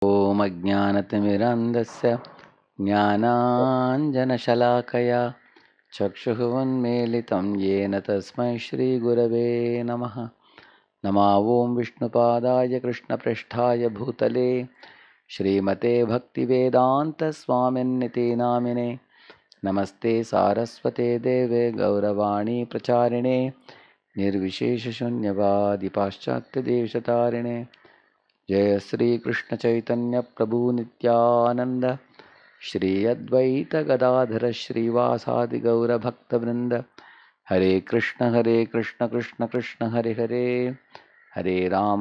ॐ अज्ञानतिमिरान्धस्य ज्ञानाञ्जनशलाकया चक्षुः येन तस्मै श्रीगुरवे नमः। नमो ॐ विष्णुपादाय कृष्णपृष्ठाय भूतले श्रीमते भक्तिवेदान्तस्वामिन्निति नामिने। नमस्ते सारस्वते देवे गौरवाणी प्रचारिणे निर्विशेषशून्यवादि पाश्चात्यदेशतारिणे। जय श्री कृष्ण चैतन्य प्रभु नित्यानंद श्री अद्वैत गदाधर श्रीवासादि गौर भक्त वृंद। हरे कृष्ण कृष्ण कृष्ण हरे हरे, हरे Ram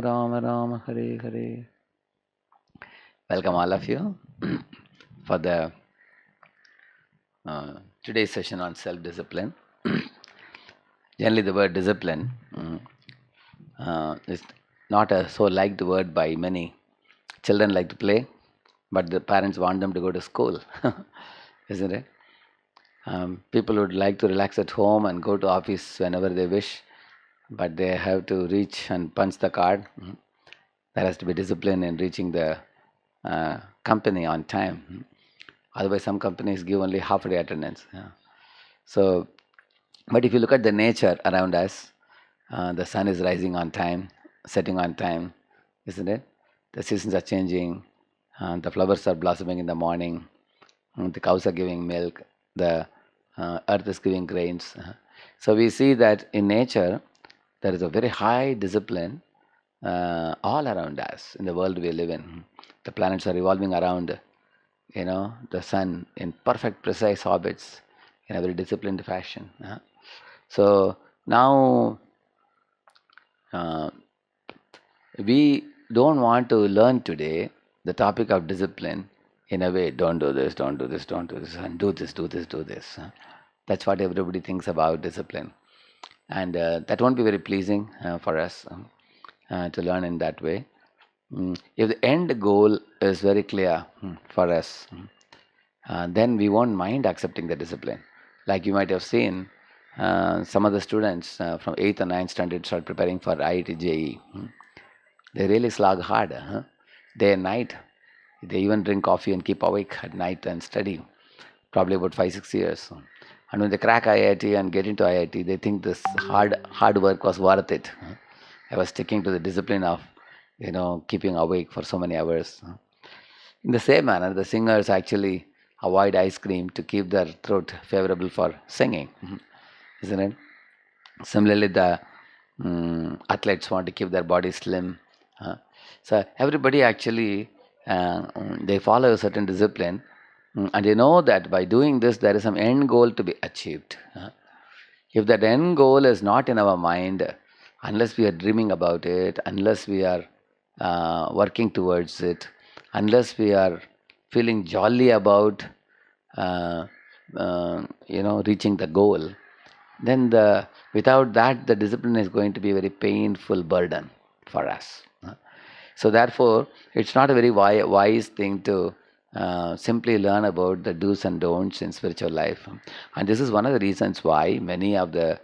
Ram Ram Hare Hare. Welcome all of you for the today's session on self-discipline. Generally, the word discipline is not a so liked word by many. Children like to play, but the parents want them to go to school, isn't it? People would like to relax at home and go to office whenever they wish, but they have to reach and punch the card. There has to be discipline in reaching the company on time. Otherwise, some companies give only half day attendance. Yeah. So, but if you look at the nature around us, the sun is rising on time, setting on time, isn't it? The seasons are changing, the flowers are blossoming in the morning, the cows are giving milk, the earth is giving grains. So we see that in nature there is a very high discipline all around us in the world we live in. The planets are revolving around, the sun in perfect, precise orbits in a very disciplined fashion. So now uh, we don't want to learn today the topic of discipline in a way, don't do this, don't do this, don't do this, and do this, do this, do this. That's what everybody thinks about discipline. And that won't be very pleasing for us to learn in that way. If the end goal is very clear for us, then we won't mind accepting the discipline. Like you might have seen, some of the students from 8th and 9th standard start preparing for IIT JEE. They really slog hard, day and night. They even drink coffee and keep awake at night and study, probably about 5 6 years. And when they crack IIT and get into IIT, they think this hard work was worth it. I was sticking to the discipline of, keeping awake for so many hours. In the same manner, the singers actually avoid ice cream to keep their throat favorable for singing, isn't it? Similarly, the athletes want to keep their body slim. uh, so everybody actually they follow a certain discipline, and they know that by doing this there is some end goal to be achieved. If that end goal is not in our mind, unless we are dreaming about it, unless we are working towards it, unless we are feeling jolly about uh, reaching the goal, then without that the discipline is going to be a very painful burden for us. So therefore it's not a very wise thing to simply learn about the do's and don'ts in spiritual life. And this is one of the reasons why many of the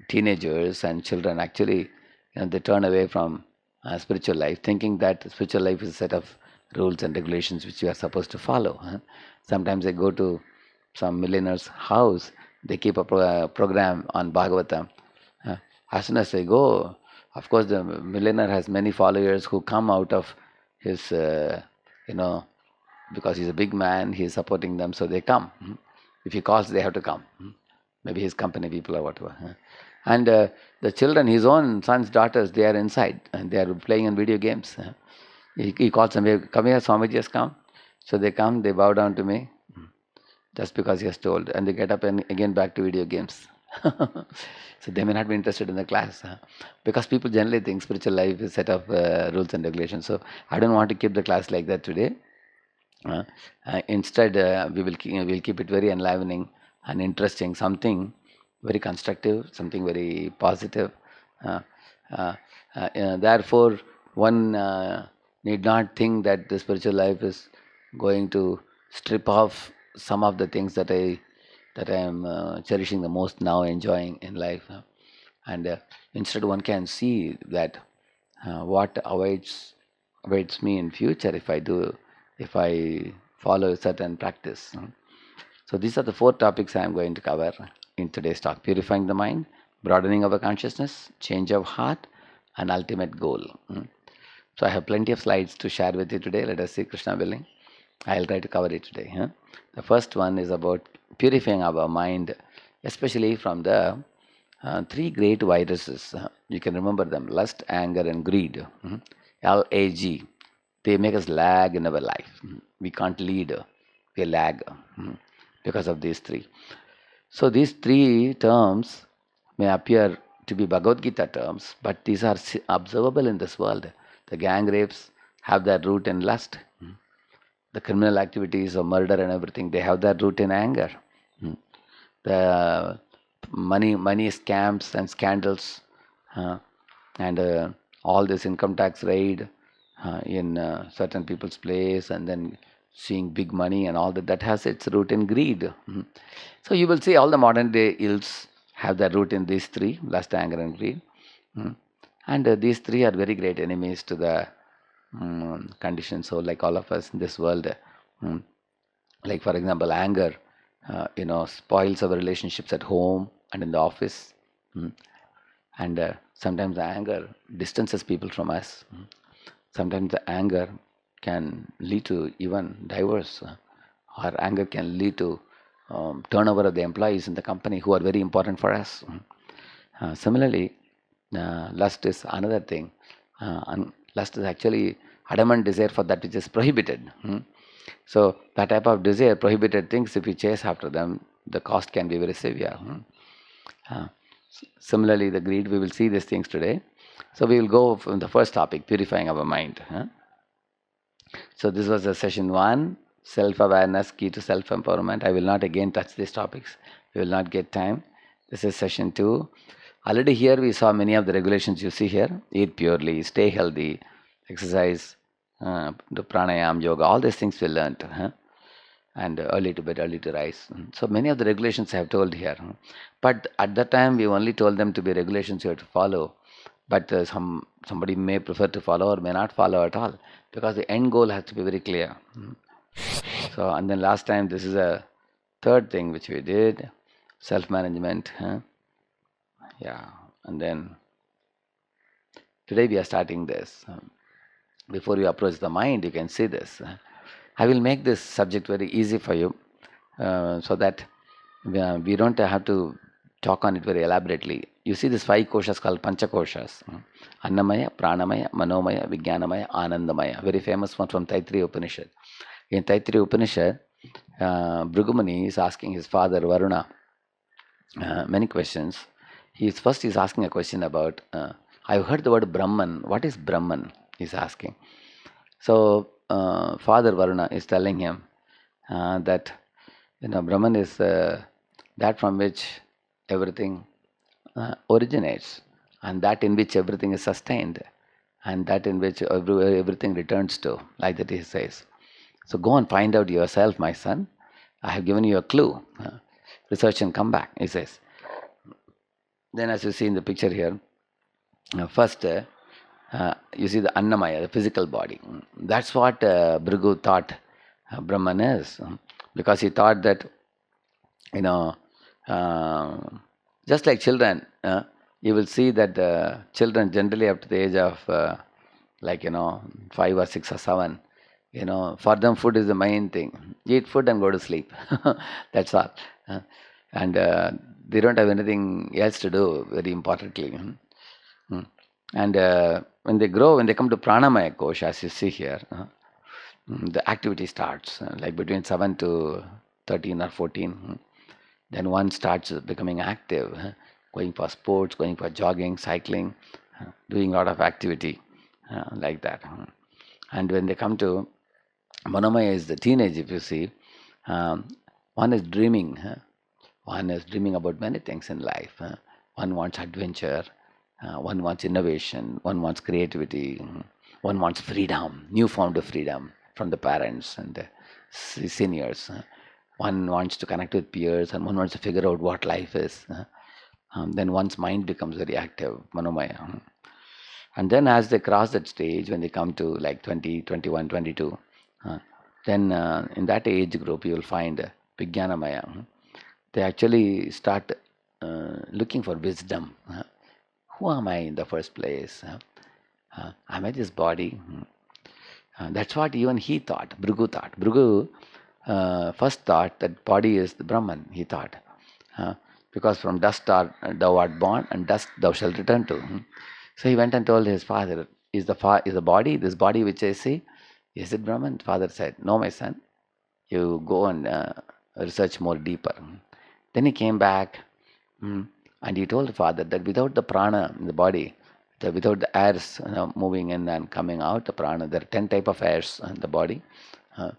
teenagers and children actually, they turn away from spiritual life, thinking that spiritual life is a set of rules and regulations which you are supposed to follow. Sometimes they go to some millionaire's house, they keep a program on Bhagavatam. As soon as they go, of course, the millionaire has many followers who come out of his, you know, because he's a big man, he's supporting them, so they come. If he calls, they have to come. Maybe his company people or whatever. And the children, his own sons, daughters, they are inside and they are playing on video games. He calls them, "Hey, come here, Swamiji has come." So they come, they bow down to me just because he has told, and they get up and again back to video games. So they may not be interested in the class, because people generally think spiritual life is set of rules and regulations. So I don't want to keep the class like that today. Instead, we'll keep it very enlivening and interesting, something very constructive, something very positive. Uh, Therefore, one need not think that the spiritual life is going to strip off some of the things that I am cherishing the most now, enjoying in life. And instead, one can see that what awaits awaits me in future if I follow a certain practice. So these are the four topics I am going to cover in today's talk: purifying the mind, broadening our consciousness, change of heart, and ultimate goal. So I have plenty of slides to share with you today. Let us see, Krishna willing. I'll try to cover it today. The first one is about purifying our mind, especially from the three great viruses. You can remember them: lust, anger, and greed. LAG. They make us lag in our life. We can't lead, we lag because of these three. So these three terms may appear to be Bhagavad Gita terms, but these are observable in this world. The gang rapes have their root in lust. The criminal activities of murder and everything, they have their root in anger. The money scams and scandals, and all this income tax raid in certain people's place, and then seeing big money and all that has its root in greed. So you will see all the modern day ills have their root in these three: lust, anger, and greed. And these three are very great enemies to the conditioned soul, like all of us in this world. Like for example, anger, spoils our relationships at home and in the office. And sometimes the anger distances people from us. Sometimes the anger can lead to even divorce, or anger can lead to turnover of the employees in the company who are very important for us. Similarly, lust is another thing. Lust is actually adamant desire for that which is prohibited. So that type of desire, prohibited things, if we chase after them, the cost can be very severe. Similarly, the greed, we will see these things today. So we will go from the first topic, purifying our mind. So this was a session 1, self-awareness, key to self-empowerment. I will not again touch these topics. We will not get time. This is session 2. Already here we saw many of the regulations you see here. Eat purely, stay healthy, exercise, do pranayam, yoga, all these things we learnt. And early to bed, early to rise. So many of the regulations I have told here. But at that time we only told them to be regulations you have to follow. But somebody may prefer to follow or may not follow at all, because the end goal has to be very clear. So, and then last time, this is a third thing which we did, self-management. Yeah, and then today we are starting this. Before you approach the mind, you can see this. I will make this subject very easy for you, so that we don't have to talk on it very elaborately. You see these 5 koshas called Panchakoshas. Annamaya, Pranamaya, Manomaya, Vijnanamaya, Anandamaya. Very famous one from Taittiriya Upanishad. In Taittiriya Upanishad, Bhrigumani is asking his father Varuna many questions. He's asking a question about, I've heard the word Brahman. What is Brahman? He's asking. So Father Varuna is telling him that Brahman is that from which everything originates, and that in which everything is sustained, and that in which everything returns to, like that he says. So go and find out yourself, my son. I have given you a clue. Research and come back, he says. Then as you see in the picture here, first you see the Annamaya, the physical body. That's what Bhrigu thought Brahman is, because he thought that, just like children, you will see that children generally up to the age of 5 or 6 or 7, for them food is the main thing. Eat food and go to sleep. That's all. And they don't have anything else to do, very importantly. And when they grow, when they come to Pranamaya Kosha, as you see here, the activity starts, like between 7 to 13 or 14. Then one starts becoming active, going for sports, going for jogging, cycling, doing a lot of activity like that. And when they come to Manomaya is the teenage, if you see, one is dreaming. One is dreaming about many things in life. One wants adventure, one wants innovation, one wants creativity, one wants freedom, new form of freedom from the parents and the seniors. One wants to connect with peers, and one wants to figure out what life is. Then one's mind becomes very active, Manomaya. And then as they cross that stage, when they come to like 20, 21, 22, then in that age group, you will find Vijnanamaya. They actually start looking for wisdom. Who am I in the first place? Am I this body? That's what even he thought, Bhrigu thought. Bhrigu first thought that body is the Brahman, he thought. Uh, because from dust thou art born, and dust thou shalt return to. So he went and told his father, is the body, this body which I see, is it Brahman? Father said, no, my son, you go and research more deeper. Then he came back, and he told the father that without the prana in the body, without the airs moving in and coming out, the prana, there are 10 type of airs in the body. Uh,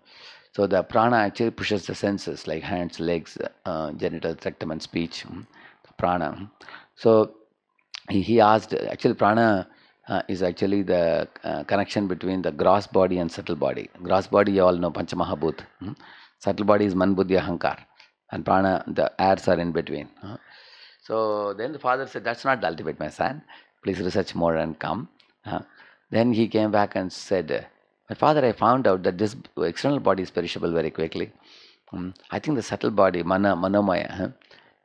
so the prana actually pushes the senses like hands, legs, genitals, rectum and speech. The prana. So he asked, actually prana is actually the connection between the gross body and subtle body. Gross body you all know, Panchamahabhut. Subtle body is Man, Buddhi, Ahankar. And prana, the airs are in between. So then the father said, that's not the ultimate, my son. Please research more and come. Then he came back and said, my father, I found out that this external body is perishable very quickly. I think the subtle body, Manomaya,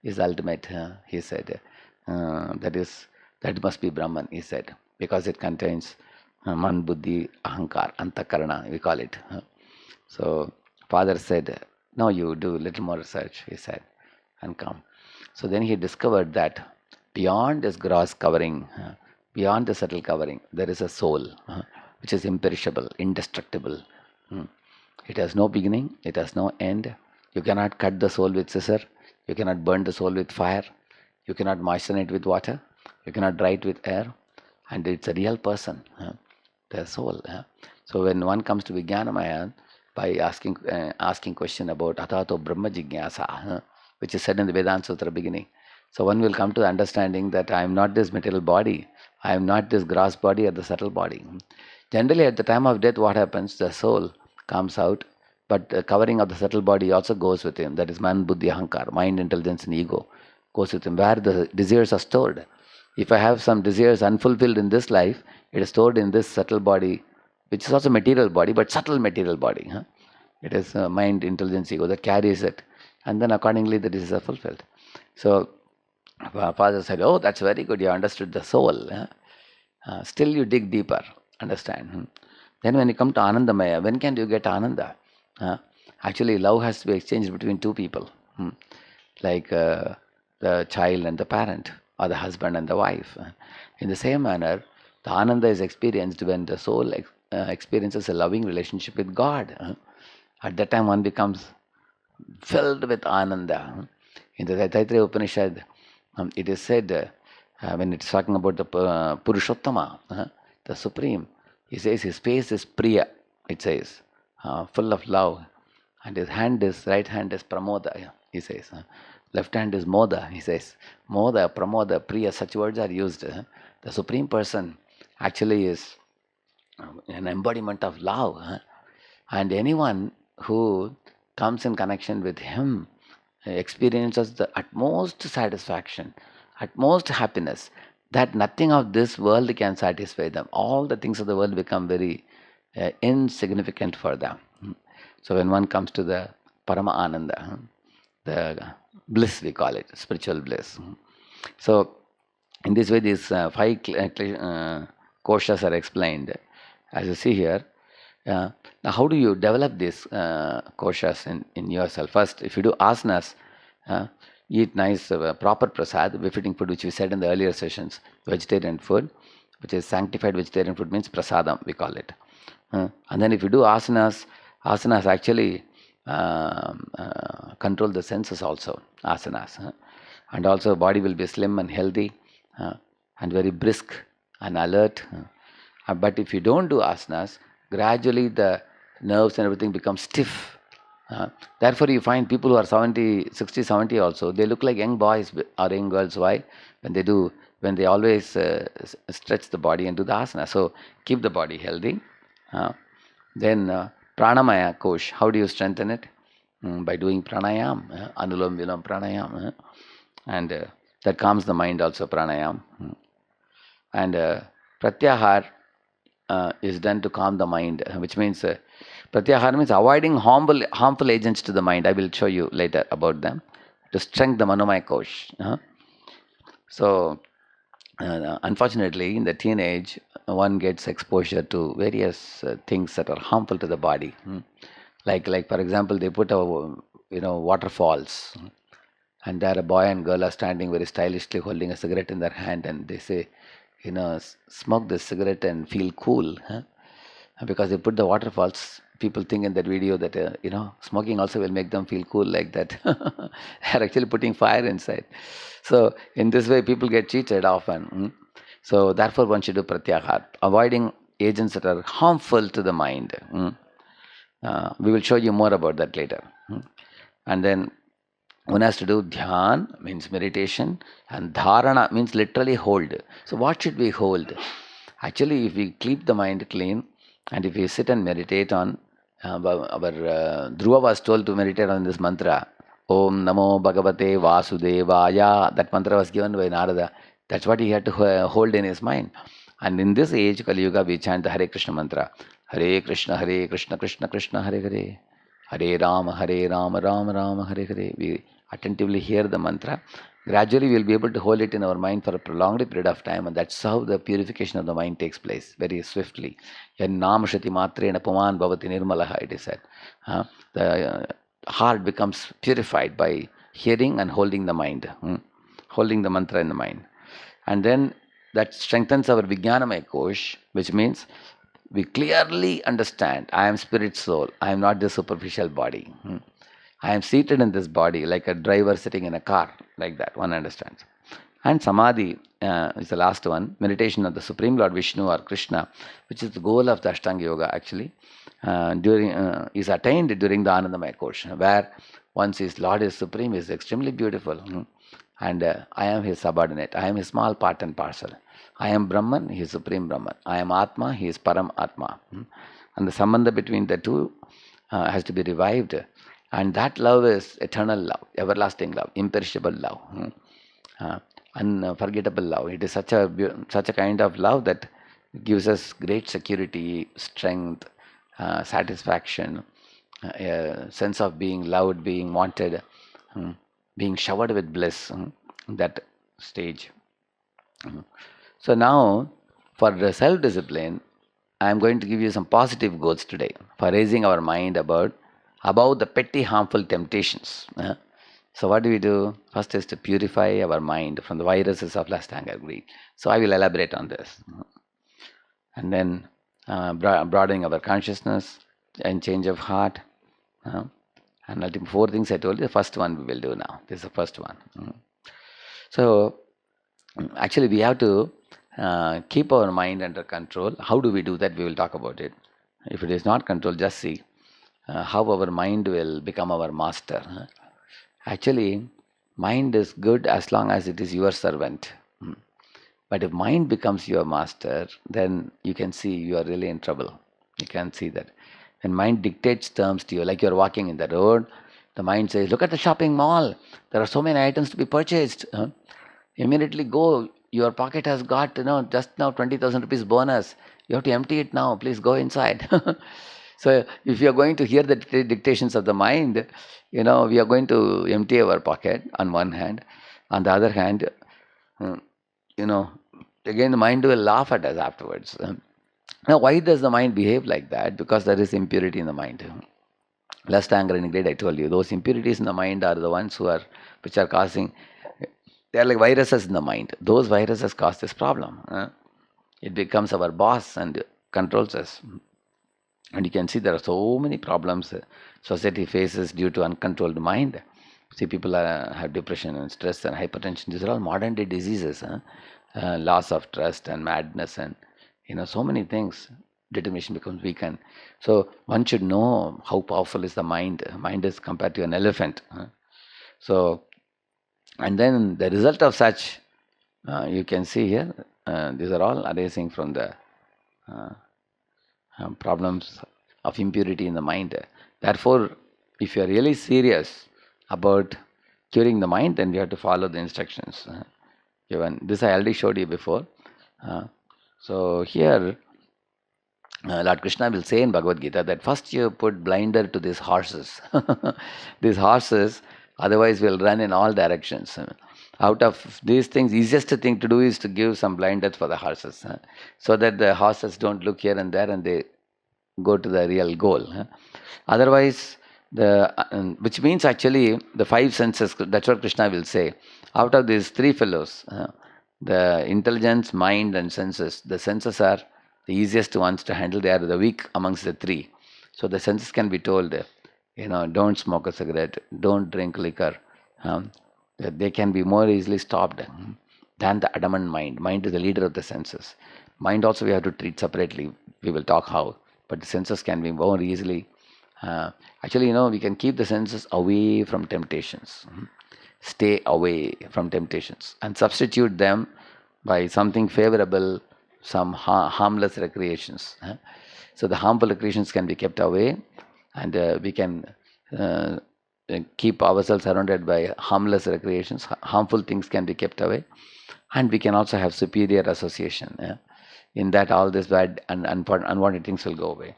is ultimate, he said. That must be Brahman, he said, because it contains Man, Buddhi, Ahankar, Antakarana, we call it. So father said, no, you do little more research, he said, and come. So then he discovered that beyond this gross covering, beyond the subtle covering, there is a soul which is imperishable, indestructible. It has no beginning, it has no end. You cannot cut the soul with scissor, you cannot burn the soul with fire, you cannot moisten it with water, you cannot dry it with air, and it's a real person, the soul. So when one comes to Vijnanamaya, by asking question about Atato Brahma Jignasa, which is said in the Vedanta Sutra beginning. So one will come to the understanding that I am not this material body, I am not this gross body or the subtle body. Generally at the time of death, what happens? The soul comes out, but the covering of the subtle body also goes with him. That is man, buddhi, ahankar, mind, intelligence and ego goes with him, where the desires are stored. If I have some desires unfulfilled in this life, it is stored in this subtle body, which is also material body, but subtle material body. It is mind, intelligence, ego that carries it, and then accordingly the desires are fulfilled. So father said, oh, that's very good, you understood the soul. Still you dig deeper, understand. Then when you come to Anandamaya, when can you get Ananda? Actually, love has to be exchanged between two people, like the child and the parent, or the husband and the wife. In the same manner, the Ananda is experienced when the soul experiences a loving relationship with God. At that time, one becomes filled with Ananda. In the Taittiriya Upanishad, it is said, when it's talking about the Purushottama, the Supreme, he says his face is Priya, it says, full of love, and his right hand is Pramoda, he says. Left hand is Moda, he says. Moda, Pramoda, Priya, such words are used. The Supreme Person actually is an embodiment of love. And anyone who comes in connection with him experiences the utmost satisfaction, utmost happiness, that nothing of this world can satisfy them. All the things of the world become very insignificant for them. So when one comes to the Parama Ananda, the bliss we call it, spiritual bliss. So in this way, these five koshas are explained. As you see here, now how do you develop these koshas in yourself? First, if you do asanas, eat nice proper prasad, befitting food, which we said in the earlier sessions, vegetarian food, which is sanctified vegetarian food, means prasadam, we call it. And then if you do asanas, asanas actually control the senses also, asanas. And also body will be slim and healthy and very brisk and alert. But if you don't do asanas, gradually the nerves and everything become stiff. Therefore, you find people who are 70, 60, 70 also, they look like young boys or young girls. Why? When they always stretch the body and do the asana. So, keep the body healthy. Then, pranamaya kosh, how do you strengthen it? By doing pranayam, anulom vilom pranayam. And that calms the mind also, pranayam. And Pratyahar is done to calm the mind, which means pratyahar means avoiding harmful agents to the mind. I will show you later about them to strengthen the manomaya kosh. So, unfortunately, in the teenage, one gets exposure to various things that are harmful to the body. Like for example, they put a waterfalls, and there a boy and girl are standing very stylishly holding a cigarette in their hand, and they say, smoke this cigarette and feel cool. Because they put the waterfalls, people think in that video that smoking also will make them feel cool like that. They're actually putting fire inside. So in this way people get cheated often. So therefore one should do pratyahar, avoiding agents that are harmful to the mind. We will show you more about that later. And then one has to do dhyan, means meditation, and dharana means literally hold. So what should we hold? Actually, if we keep the mind clean and if we sit and meditate on, our Dhruva was told to meditate on this mantra, Om Namo Bhagavate Vasudevaya. That mantra was given by Narada. That's what he had to hold in his mind. And in this age, Kali Yuga, we chant the Hare Krishna mantra. Hare Krishna, Krishna Krishna, Hare Hare. Hare Rama, Rama Rama, Hare Hare. We attentively hear the mantra. Gradually, we will be able to hold it in our mind for a prolonged period of time, and that's how the purification of the mind takes place very swiftly. Yan nam shati matrena puman bhavati nirmalaha, it is said. The heart becomes purified by hearing and holding the mind, holding the mantra in the mind. And then that strengthens our Vijnanamaya Kosh, which means we clearly understand I am spirit soul, I am not this superficial body. I am seated in this body like a driver sitting in a car, like that, one understands. And Samadhi is the last one, meditation of the Supreme Lord Vishnu or Krishna, which is the goal of the Ashtanga Yoga actually, is attained during the Anandamaya Kosh, where once his Lord is Supreme, is extremely beautiful. And I am his subordinate, I am his small part and parcel. I am Brahman, he is Supreme Brahman. I am Atma, he is Param Atma. And the sambandha between the two has to be revived. And that love is eternal love, everlasting love, imperishable love, unforgettable love. It is such a kind of love that gives us great security, strength, satisfaction, a sense of being loved, being wanted, being showered with bliss. That stage. So now, for the self-discipline, I am going to give you some positive goals today for raising our mind above the petty harmful temptations. So what do we do? First is to purify our mind from the viruses of lust, anger, greed. So I will elaborate on this. And then broadening our consciousness and change of heart. And ultimately 4 things I told you. The first one we will do now. This is the first one. So actually we have to keep our mind under control. How do we do that? We will talk about it. If it is not controlled, just see how our mind will become our master. Actually, mind is good as long as it is your servant. But if mind becomes your master, then you can see you are really in trouble. You can see that. When mind dictates terms to you, like you are walking in the road, the mind says, look at the shopping mall. There are so many items to be purchased. Immediately go. Your pocket has got, just now 20,000 rupees bonus. You have to empty it now. Please go inside. So if you are going to hear the dictations of the mind, we are going to empty our pocket on one hand. On the other hand, again the mind will laugh at us afterwards. Now, why does the mind behave like that? Because there is impurity in the mind. Lust, anger, and greed, I told you. Those impurities in the mind are the ones which are causing. They are like viruses in the mind. Those viruses cause this problem. It becomes our boss and controls us. And you can see there are so many problems society faces due to uncontrolled mind. See, people have depression and stress and hypertension. These are all modern day diseases. Loss of trust and madness and so many things. Determination becomes weakened. So one should know how powerful is the mind. Mind is compared to an elephant. So, and then the result of such, you can see here, these are all arising from the problems of impurity in the mind. Therefore, if you are really serious about curing the mind, then you have to follow the instructions given. This I already showed you before. So here, Lord Krishna will say in Bhagavad Gita that first you put blinder to these horses. These horses, otherwise, will run in all directions. Out of these things, easiest thing to do is to give some blinders for the horses, so that the horses don't look here and there and they go to the real goal. Otherwise, which means actually the five senses. That's what Krishna will say. Out of these three fellows, the intelligence, mind, and senses. The senses are the easiest ones to handle. They are the weak amongst the three. So the senses can be told, don't smoke a cigarette, don't drink liquor. They can be more easily stopped than the adamant mind. Mind is the leader of the senses. Mind also we have to treat separately. We will talk how, but the senses can be more easily. Actually, we can keep the senses away from temptations. Stay away from temptations and substitute them by something favorable, some harmless recreations. So the harmful recreations can be kept away, and we can uh, keep ourselves surrounded by harmless recreations. Harmful things can be kept away, and we can also have superior association. In that, all these bad and unwanted things will go away.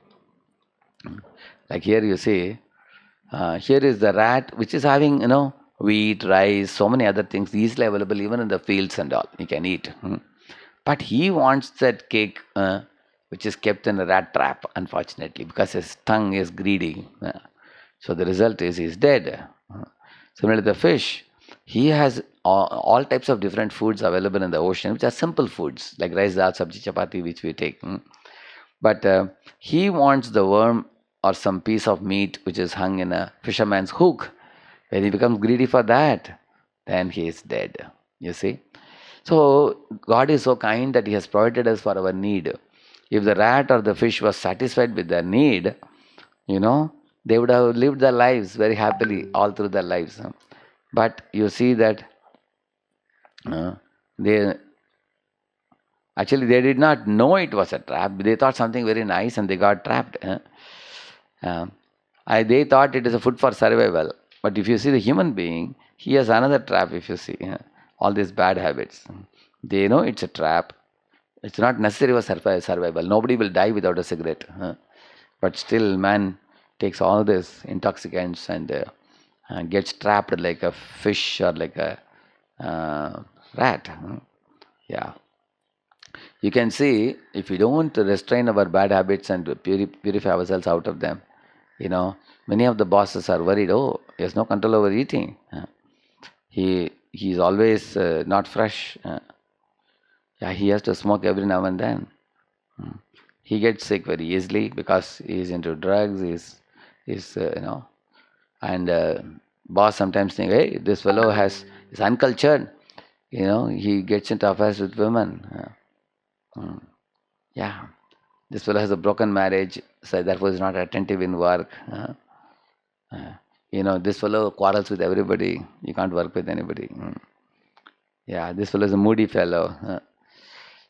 Like here, you see, here is the rat which is having, wheat, rice, so many other things easily available even in the fields and all. He can eat. But he wants that cake which is kept in a rat trap, unfortunately, because his tongue is greedy. So the result is he's dead. Similarly, the fish, he has all types of different foods available in the ocean, which are simple foods like rice, dal, sabji, chapati, which we take. But he wants the worm or some piece of meat which is hung in a fisherman's hook. When he becomes greedy for that, then he is dead. You see? So God is so kind that He has provided us for our need. If the rat or the fish was satisfied with their need, they would have lived their lives very happily all through their lives. But you see that they actually they did not know it was a trap. They thought something very nice and they got trapped. Uh, they thought it is a food for survival. But if you see the human being, he has another trap. If you see all these bad habits, they know it's a trap. It's not necessary for survival. Nobody will die without a cigarette. But still, man takes all these intoxicants and gets trapped like a fish or like a rat. Yeah. You can see if we don't restrain our bad habits and purify ourselves out of them, many of the bosses are worried. Oh, he has no control over eating. He's always not fresh. Yeah, he has to smoke every now and then. He gets sick very easily because he's into drugs. And boss sometimes think, hey, this fellow is uncultured. He gets into affairs with women. Yeah, this fellow has a broken marriage, so therefore is not attentive in work. This fellow quarrels with everybody. You can't work with anybody. Yeah, this fellow is a moody fellow.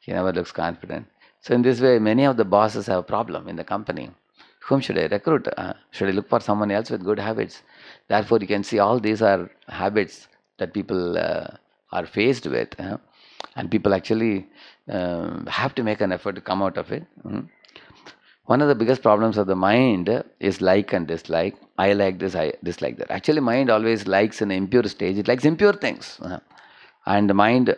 He never looks confident. So in this way, many of the bosses have a problem in the company. Whom should I recruit? Should I look for someone else with good habits? Therefore, you can see all these are habits that people are faced with. And people actually have to make an effort to come out of it. One of the biggest problems of the mind is like and dislike. I like this, I dislike that. Actually, mind always likes in an impure stage. It likes impure things. And the mind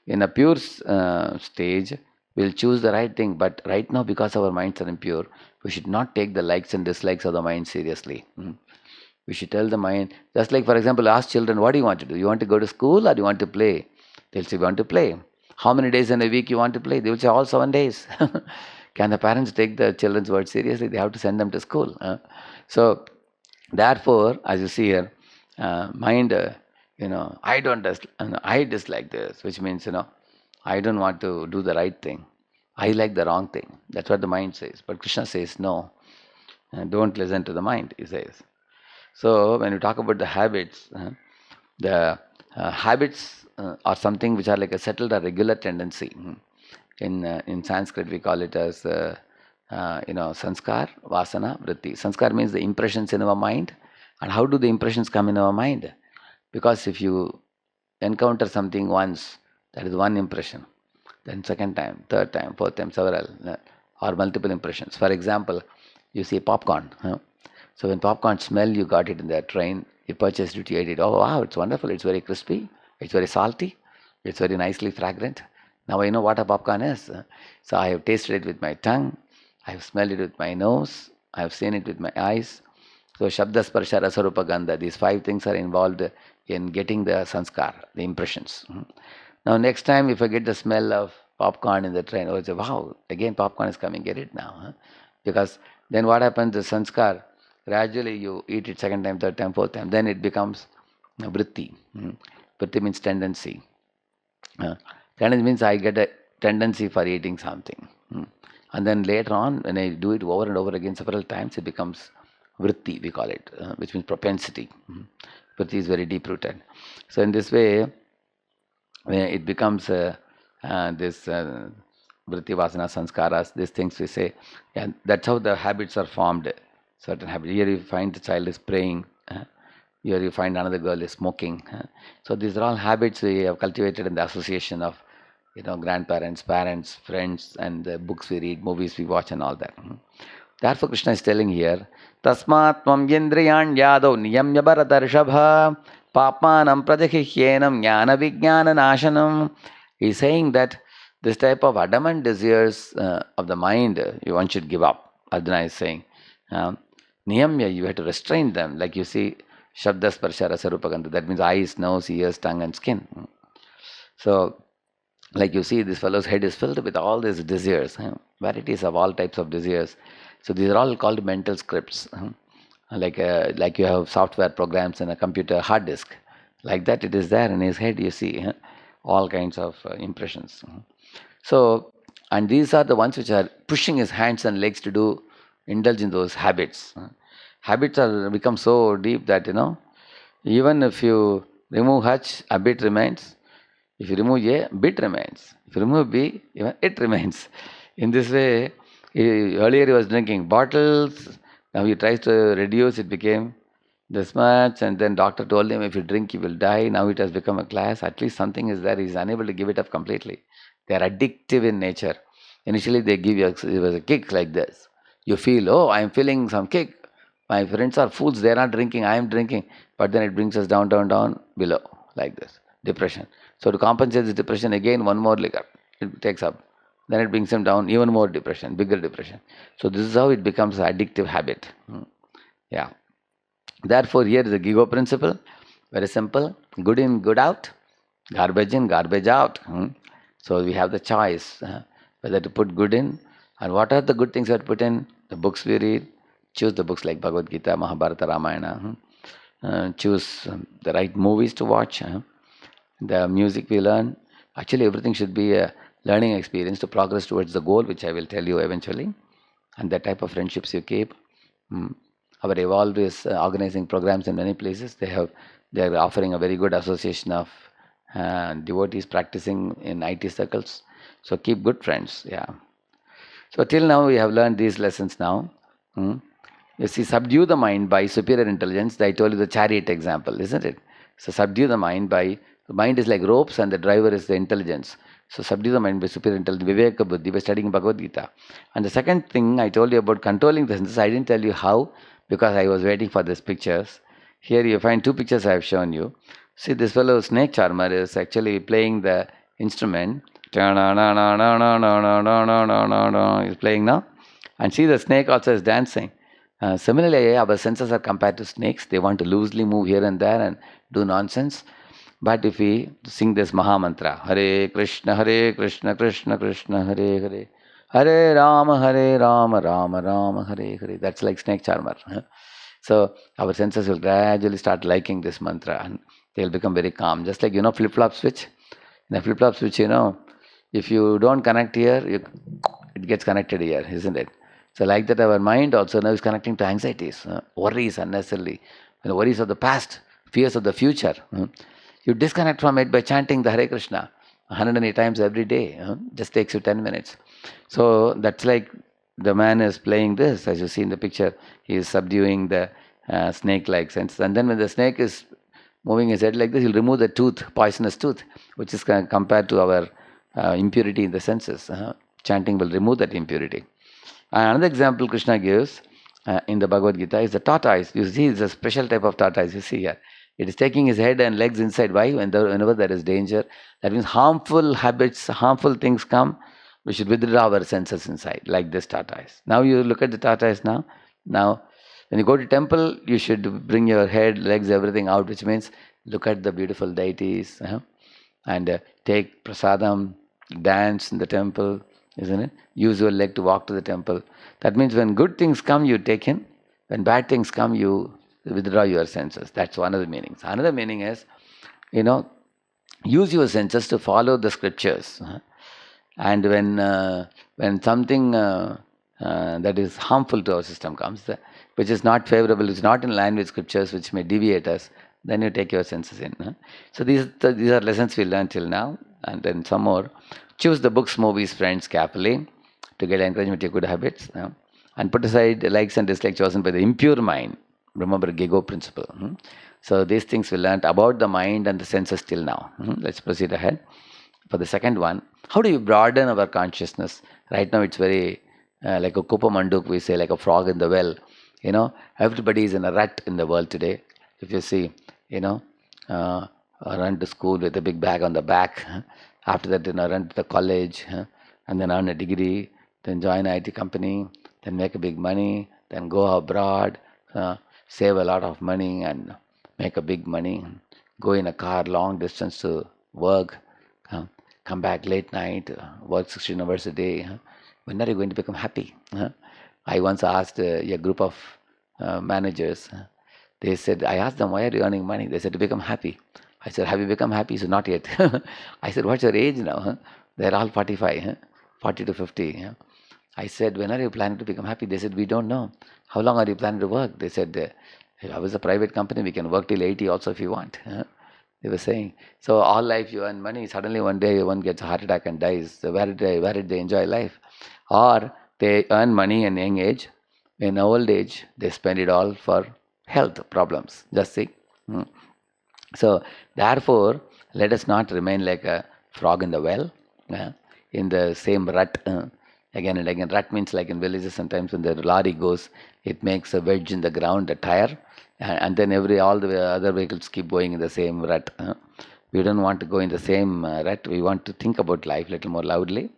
in a pure stage will choose the right thing. But right now, because our minds are impure, we should not take the likes and dislikes of the mind seriously. We should tell the mind, just like, for example, ask children, what do you want to do? You want to go to school or do you want to play? They'll say, we want to play. How many days in a week you want to play? They will say, all 7 days. Can the parents take the children's word seriously? They have to send them to school. So, therefore, as you see here, mind, I dislike this, which means, I don't want to do the right thing. I like the wrong thing. That's what the mind says. But Krishna says, no, don't listen to the mind, he says. So, when you talk about the habits, the habits are something which are like a settled or regular tendency. In Sanskrit, we call it as sanskar, vasana, vritti. Sanskar means the impressions in our mind. And how do the impressions come in our mind? Because if you encounter something once, that is one impression. then second time, third time, fourth time, several, or multiple impressions. For example, you see popcorn. So when popcorn smell, you got it in the train, you purchased it, you ate it. Oh wow, it's wonderful. It's very crispy. It's very salty. It's very nicely fragrant. Now I know what a popcorn is. So I have tasted it with my tongue. I have smelled it with my nose. I have seen it with my eyes. So Shabda, Sparsha, Rasa, Rupa, Gandha. These five things are involved in getting the sanskar, the impressions. Now next time if I get the smell of popcorn in the train, oh, I say, wow, again popcorn is coming, get it now. Because then what happens, the sanskar, gradually you eat it second time, third time, fourth time, then it becomes vritti. Vritti means tendency. Tendency means I get a tendency for eating something. And then later on, when I do it over and over again several times, it becomes vritti, we call it, which means propensity. Vritti is very deep rooted. So in this way, it becomes this vritti, vasana, sanskaras, these things we say, and that's how the habits are formed. Certain habits. Here you find the child is praying. Here you find another girl is smoking. So these are all habits we have cultivated in the association of, grandparents, parents, friends, and the books we read, movies we watch, and all that. Therefore, Krishna is telling here, Tasmat tvam yendriyan yadav niyamya bharatarshabha papmanam prajakhihyenam jnana vijnana nashanam. He is saying that this type of adamant desires of the mind, one should give up. Arjuna is saying, niyamya, you have to restrain them. Like you see, Shabda, Sparsha, Rasa, Rupa, Gandha. That means eyes, nose, ears, tongue, and skin. So, like you see, this fellow's head is filled with all these desires, varieties of all types of desires. So these are all called mental scripts. Like you have software programs in a computer hard disk. Like that, it is there in his head. You see all kinds of impressions. So, and these are the ones which are pushing his hands and legs to indulge in those habits. Habits are become so deep that even if you remove H, a bit remains. If you remove A, bit remains. If you remove B, even it remains. In this way, earlier he was drinking bottles. Now he tries to reduce. It became this much, and then doctor told him if you drink you will die. Now it has become a class. At least something is there. He is unable to give it up completely. They are addictive in nature. Initially they give you a kick like this. You feel, oh, I am feeling some kick. My friends are fools, they are not drinking, I am drinking. But then it brings us down, down, down, below, like this. Depression. So to compensate this depression, again one more liquor. It takes up. Then it brings him down, even more depression, bigger depression. So this is how it becomes an addictive habit. Yeah. Therefore, here is the Gigo principle. Very simple. Good in, good out. Garbage in, garbage out. So we have the choice whether to put good in. And what are the good things that put in? The books we read. Choose the books like Bhagavad Gita, Mahabharata, Ramayana. Choose the right movies to watch. The music we learn. Actually, everything should be a learning experience to progress towards the goal, which I will tell you eventually. And the type of friendships you keep. Our Evolve is organizing programs in many places. They are offering a very good association of devotees practicing in IT circles. So keep good friends. Yeah. So till now we have learned these lessons now. You see, subdue the mind by superior intelligence. I told you the chariot example, isn't it? So subdue the mind is like ropes and the driver is the intelligence. So subdue the mind by superior intelligence, Viveka Buddhi, by studying Bhagavad Gita. And the second thing I told you about controlling the senses, I didn't tell you how because I was waiting for these pictures. Here you find two pictures I have shown you. See, this fellow snake charmer is actually playing the instrument. He's playing now. And see, the snake also is dancing. Similarly, our senses are compared to snakes. They want to loosely move here and there and do nonsense. But if we sing this Maha Mantra, Hare Krishna, Krishna Krishna, Hare Hare, Hare Rama, Rama Rama, Hare Hare. That's like snake charmer. So our senses will gradually start liking this mantra and they'll become very calm. Just like, flip-flop switch. In a flip-flop switch, if you don't connect here, it gets connected here, isn't it? So like that our mind also now is connecting to anxieties, worries unnecessarily, worries of the past, fears of the future. You disconnect from it by chanting the Hare Krishna 108 times every day. Just takes you 10 minutes. So that's like the man is playing this, as you see in the picture. He is subduing the snake-like sense. And then when the snake is moving his head like this, he'll remove the tooth, poisonous tooth, which is compared to our impurity in the senses. Chanting will remove that impurity. Another example Krishna gives in the Bhagavad Gita is the tortoise. You see, it's a special type of tortoise. You see here, it is taking his head and legs inside. Why? Whenever there is danger, that means harmful habits, harmful things come. We should withdraw our senses inside, like this tortoise. Now you look at the tortoise now. Now, when you go to temple, you should bring your head, legs, everything out, which means look at the beautiful deities and take prasadam, dance in the temple, isn't it? Use your leg to walk to the temple. That means when good things come, you take in. When bad things come, you withdraw your senses. That's one of the meanings. Another meaning is, use your senses to follow the scriptures. And when something that is harmful to our system comes, which is not favorable, which is not in line with scriptures, which may deviate us, then you take your senses in. So these are lessons we learned till now, and then some more. Choose the books, movies, friends carefully to get encouragement to good habits, and put aside likes and dislikes chosen by the impure mind. Remember Gego principle. So these things we learned about the mind and the senses till now. Let's proceed ahead. For the second one, how do you broaden our consciousness? Right now it's very like a kupa manduk, we say, like a frog in the well. Everybody is in a rut in the world today. If you see, run to school with a big bag on the back. After that, run to the college, and then earn a degree, then join an IT company, then make a big money, then go abroad, save a lot of money and make a big money, go in a car long distance to work, come back late night, work 16 hours a day. When are you going to become happy? I once asked a group of managers, they said, I asked them, why are you earning money? They said, to become happy. I said, have you become happy? He said, not yet. I said, what's your age now? They're all 45, 40 to 50. I said, when are you planning to become happy? They said, we don't know. How long are you planning to work? They said, I was a private company, we can work till 80 also if you want. They were saying, so all life you earn money, suddenly one day one gets a heart attack and dies. So where did they enjoy life? Or they earn money in young age, in old age, they spend it all for health problems. Just see. So therefore, let us not remain like a frog in the well, in the same rut. Again and again, rut means like in villages, sometimes when the lorry goes, it makes a wedge in the ground, a tire, and then all the other vehicles keep going in the same rut. We don't want to go in the same rut. We want to think about life a little more loudly.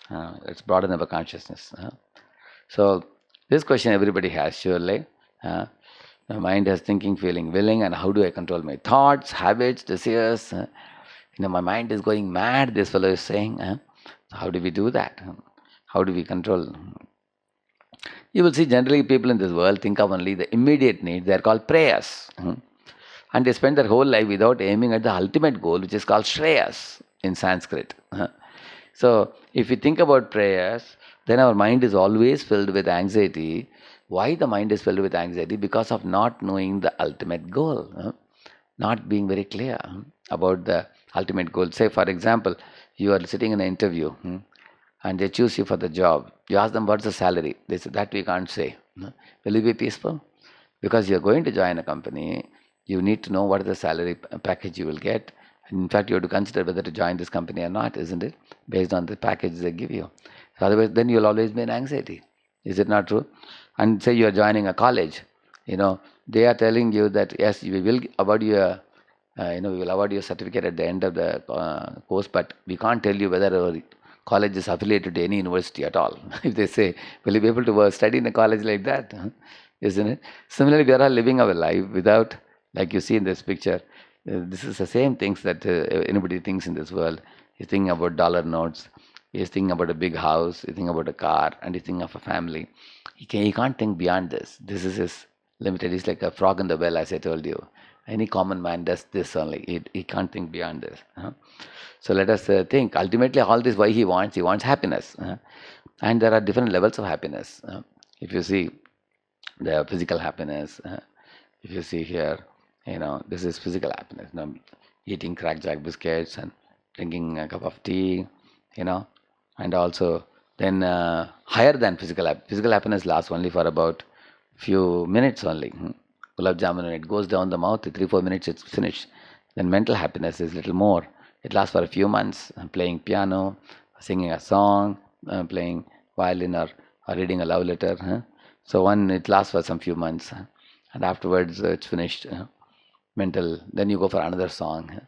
Let's broaden our consciousness. So this question everybody has, surely. My mind has thinking, feeling, willing, and how do I control my thoughts, habits, desires? My mind is going mad, this fellow is saying. How do we do that? How do we control? You will see generally people in this world think of only the immediate needs. They are called prayas. And they spend their whole life without aiming at the ultimate goal, which is called shreyas in Sanskrit. So if we think about prayers, then our mind is always filled with anxiety. Why the mind is filled with anxiety? Because of not knowing the ultimate goal, not being very clear about the ultimate goal. Say, for example, you are sitting in an interview and they choose you for the job. You ask them, what's the salary? They say, that we can't say. Will you be peaceful? Because you're going to join a company, you need to know what is the salary package you will get. In fact, you have to consider whether to join this company or not, isn't it? Based on the package they give you. Otherwise, then you'll always be in anxiety. Is it not true? And say you are joining a college, they are telling you that yes, we will award you we will award you a certificate at the end of the course, but we can't tell you whether our college is affiliated to any university at all. If they say, will you be able to study in a college like that? Isn't it? Similarly, we are all living our life without, like you see in this picture, this is the same things that anybody thinks in this world. He's thinking about dollar notes, he's thinking about a big house, he's thinking about a car, and he's thinking of a family. He can't think beyond this. This is his limited. He's like a frog in the well, as I told you. Any common man does this only. He can't think beyond this. So let us think. Ultimately, all this, why he wants happiness. And there are different levels of happiness. If you see the physical happiness, if you see here, this is physical happiness. Eating crackjack biscuits and drinking a cup of tea, and also then higher than physical happiness lasts only for about few minutes only. Gulab jamun, when it goes down the mouth, 3-4 minutes it's finished. Then mental happiness is little more. It lasts for a few months, playing piano, singing a song, playing violin, or reading a love letter. So it lasts for some few months, and afterwards it's finished. Mental. Then you go for another song.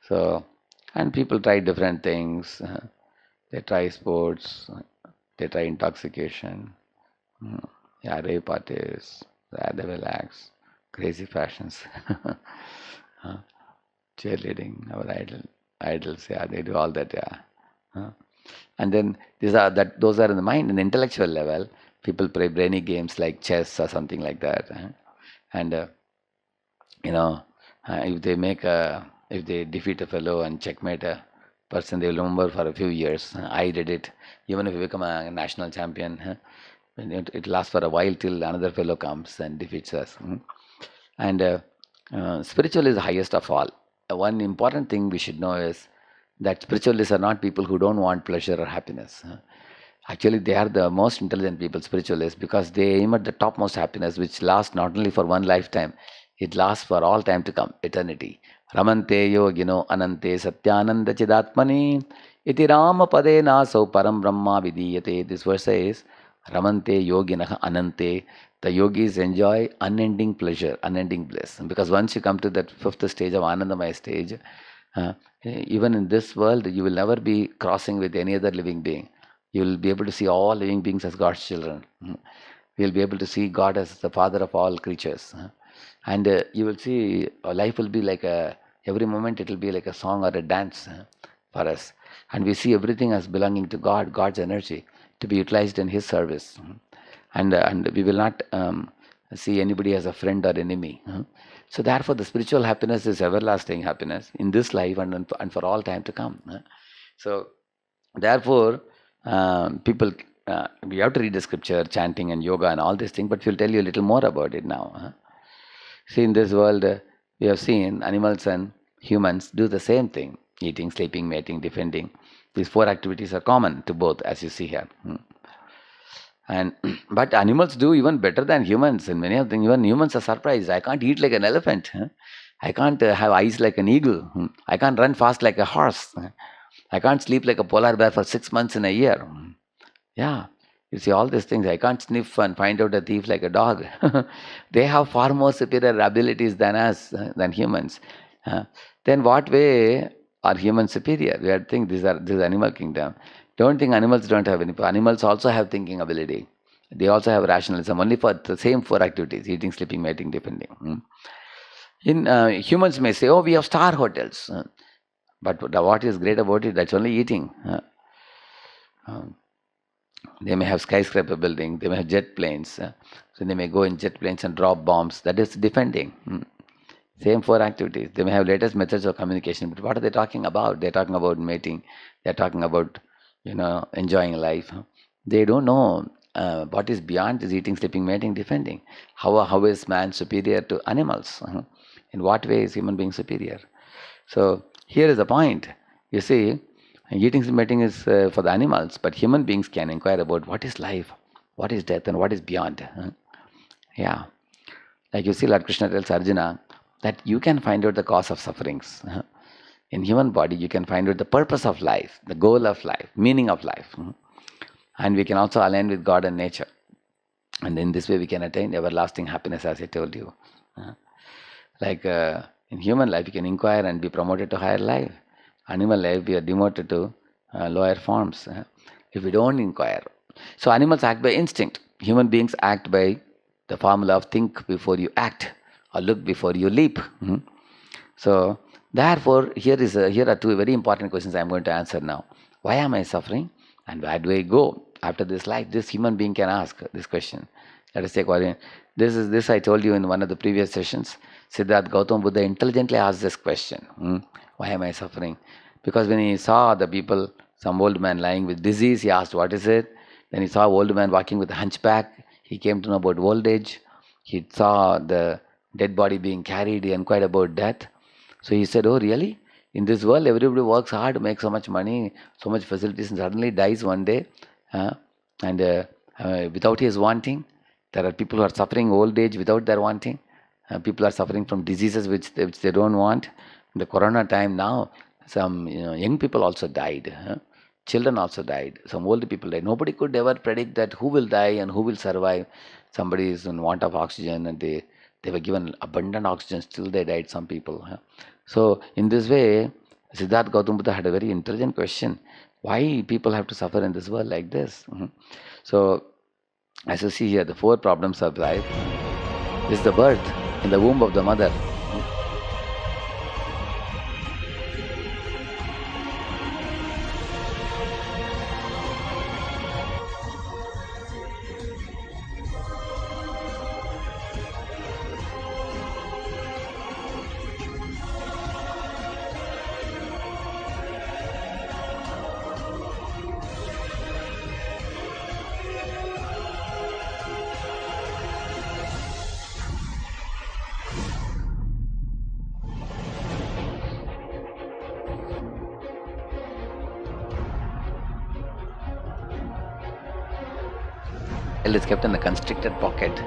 So, and people try different things. They try sports. They try intoxication. Yeah, rave parties. Yeah, they relax. Crazy fashions. Uh, Cheerleading, our idols. Yeah, they do all that. Yeah. Uh, and then those are in the mind. In the intellectual level, people play brainy games like chess or something like that. And you know, if they defeat a fellow and checkmate a person, they will remember for a few years. I did it. Even if you become a national champion, and it lasts for a while till another fellow comes and defeats us. And spiritual is the highest of all. One important thing we should know is that spiritualists are not people who don't want pleasure or happiness. Actually, they are the most intelligent people, spiritualists, because they aim at the topmost happiness, which lasts not only for one lifetime, it lasts for all time to come, eternity. Ramante yogino anante satyananda chidatmani iti rama pade naso param brahma vidiyate. This verse says, Ramante yoginah anante. The yogis enjoy unending pleasure, unending bliss. Because once you come to that fifth stage of Anandamaya stage, uh, even in this world, you will never be crossing with any other living being. You will be able to see all living beings as God's children. You will be able to see God as the father of all creatures. And you will see life will be like every moment it will be like a song or a dance for us. And we see everything as belonging to God, God's energy, to be utilized in His service. And we will not see anybody as a friend or enemy. So therefore, the spiritual happiness is everlasting happiness in this life and for all time to come. So therefore, people, we have to read the scripture, chanting and yoga and all these things, but we'll tell you a little more about it now. See, in this world, we have seen animals and humans do the same thing: eating, sleeping, mating, defending. These four activities are common to both, as you see here. And but animals do even better than humans in many of things. Even humans are surprised. I can't eat like an elephant. I can't have eyes like an eagle. I can't run fast like a horse. I can't sleep like a polar bear for 6 months in a year. Yeah, you see all these things. I can't sniff and find out a thief like a dog. They have far more superior abilities than us, than humans. Uh, then what way are humans superior? We are think this is animal kingdom. Don't think animals don't have any. Animals also have thinking ability. They also have rationalism. Only for the same four activities: eating, sleeping, mating, defending. In humans may say, "Oh, we have star hotels," but what is great about it? That's only eating. Um, They may have skyscraper building, they may have jet planes. So they may go in jet planes and drop bombs. That is defending. Same four activities. They may have latest methods of communication, but what are they talking about? They're talking about mating. They're talking about, enjoying life. They don't know what is beyond is eating, sleeping, mating, defending. How is man superior to animals? In what way is human being superior? So here is the point. You see, eating and mating is for the animals, but human beings can inquire about what is life, what is death, and what is beyond. Yeah, like you see, Lord Krishna tells Arjuna that you can find out the cause of sufferings. In human body, you can find out the purpose of life, the goal of life, meaning of life, and we can also align with God and nature. And in this way, we can attain everlasting happiness, as I told you. Like in human life, you can inquire and be promoted to higher life. Animal life, we are demoted to lower forms if we don't inquire. So animals act by instinct. Human beings act by the formula of think before you act or look before you leap. So therefore, here are two very important questions I am going to answer now. Why am I suffering, and where do I go after this life? This human being can ask this question. Let us take one. This I told you in one of the previous sessions. Siddhartha Gautama Buddha intelligently asked this question. Why am I suffering? Because when he saw the people, some old man lying with disease, he asked, what is it? Then he saw an old man walking with a hunchback. He came to know about old age. He saw the dead body being carried. He inquired about death. So he said, oh, really? In this world, everybody works hard, makes so much money, so much facilities, and suddenly dies one day. And without his wanting, there are people who are suffering old age without their wanting. People are suffering from diseases which they don't want. In the corona time now, Some young people also died. Children also died. Some old people died. Nobody could ever predict that who will die and who will survive. Somebody is in want of oxygen and they were given abundant oxygen. Still they died. Some people. So in this way, Siddhartha Gautam Buddha had a very intelligent question: why people have to suffer in this world like this? So as you see here, the four problems of life is the birth in the womb of the mother. Child is kept in a constricted pocket.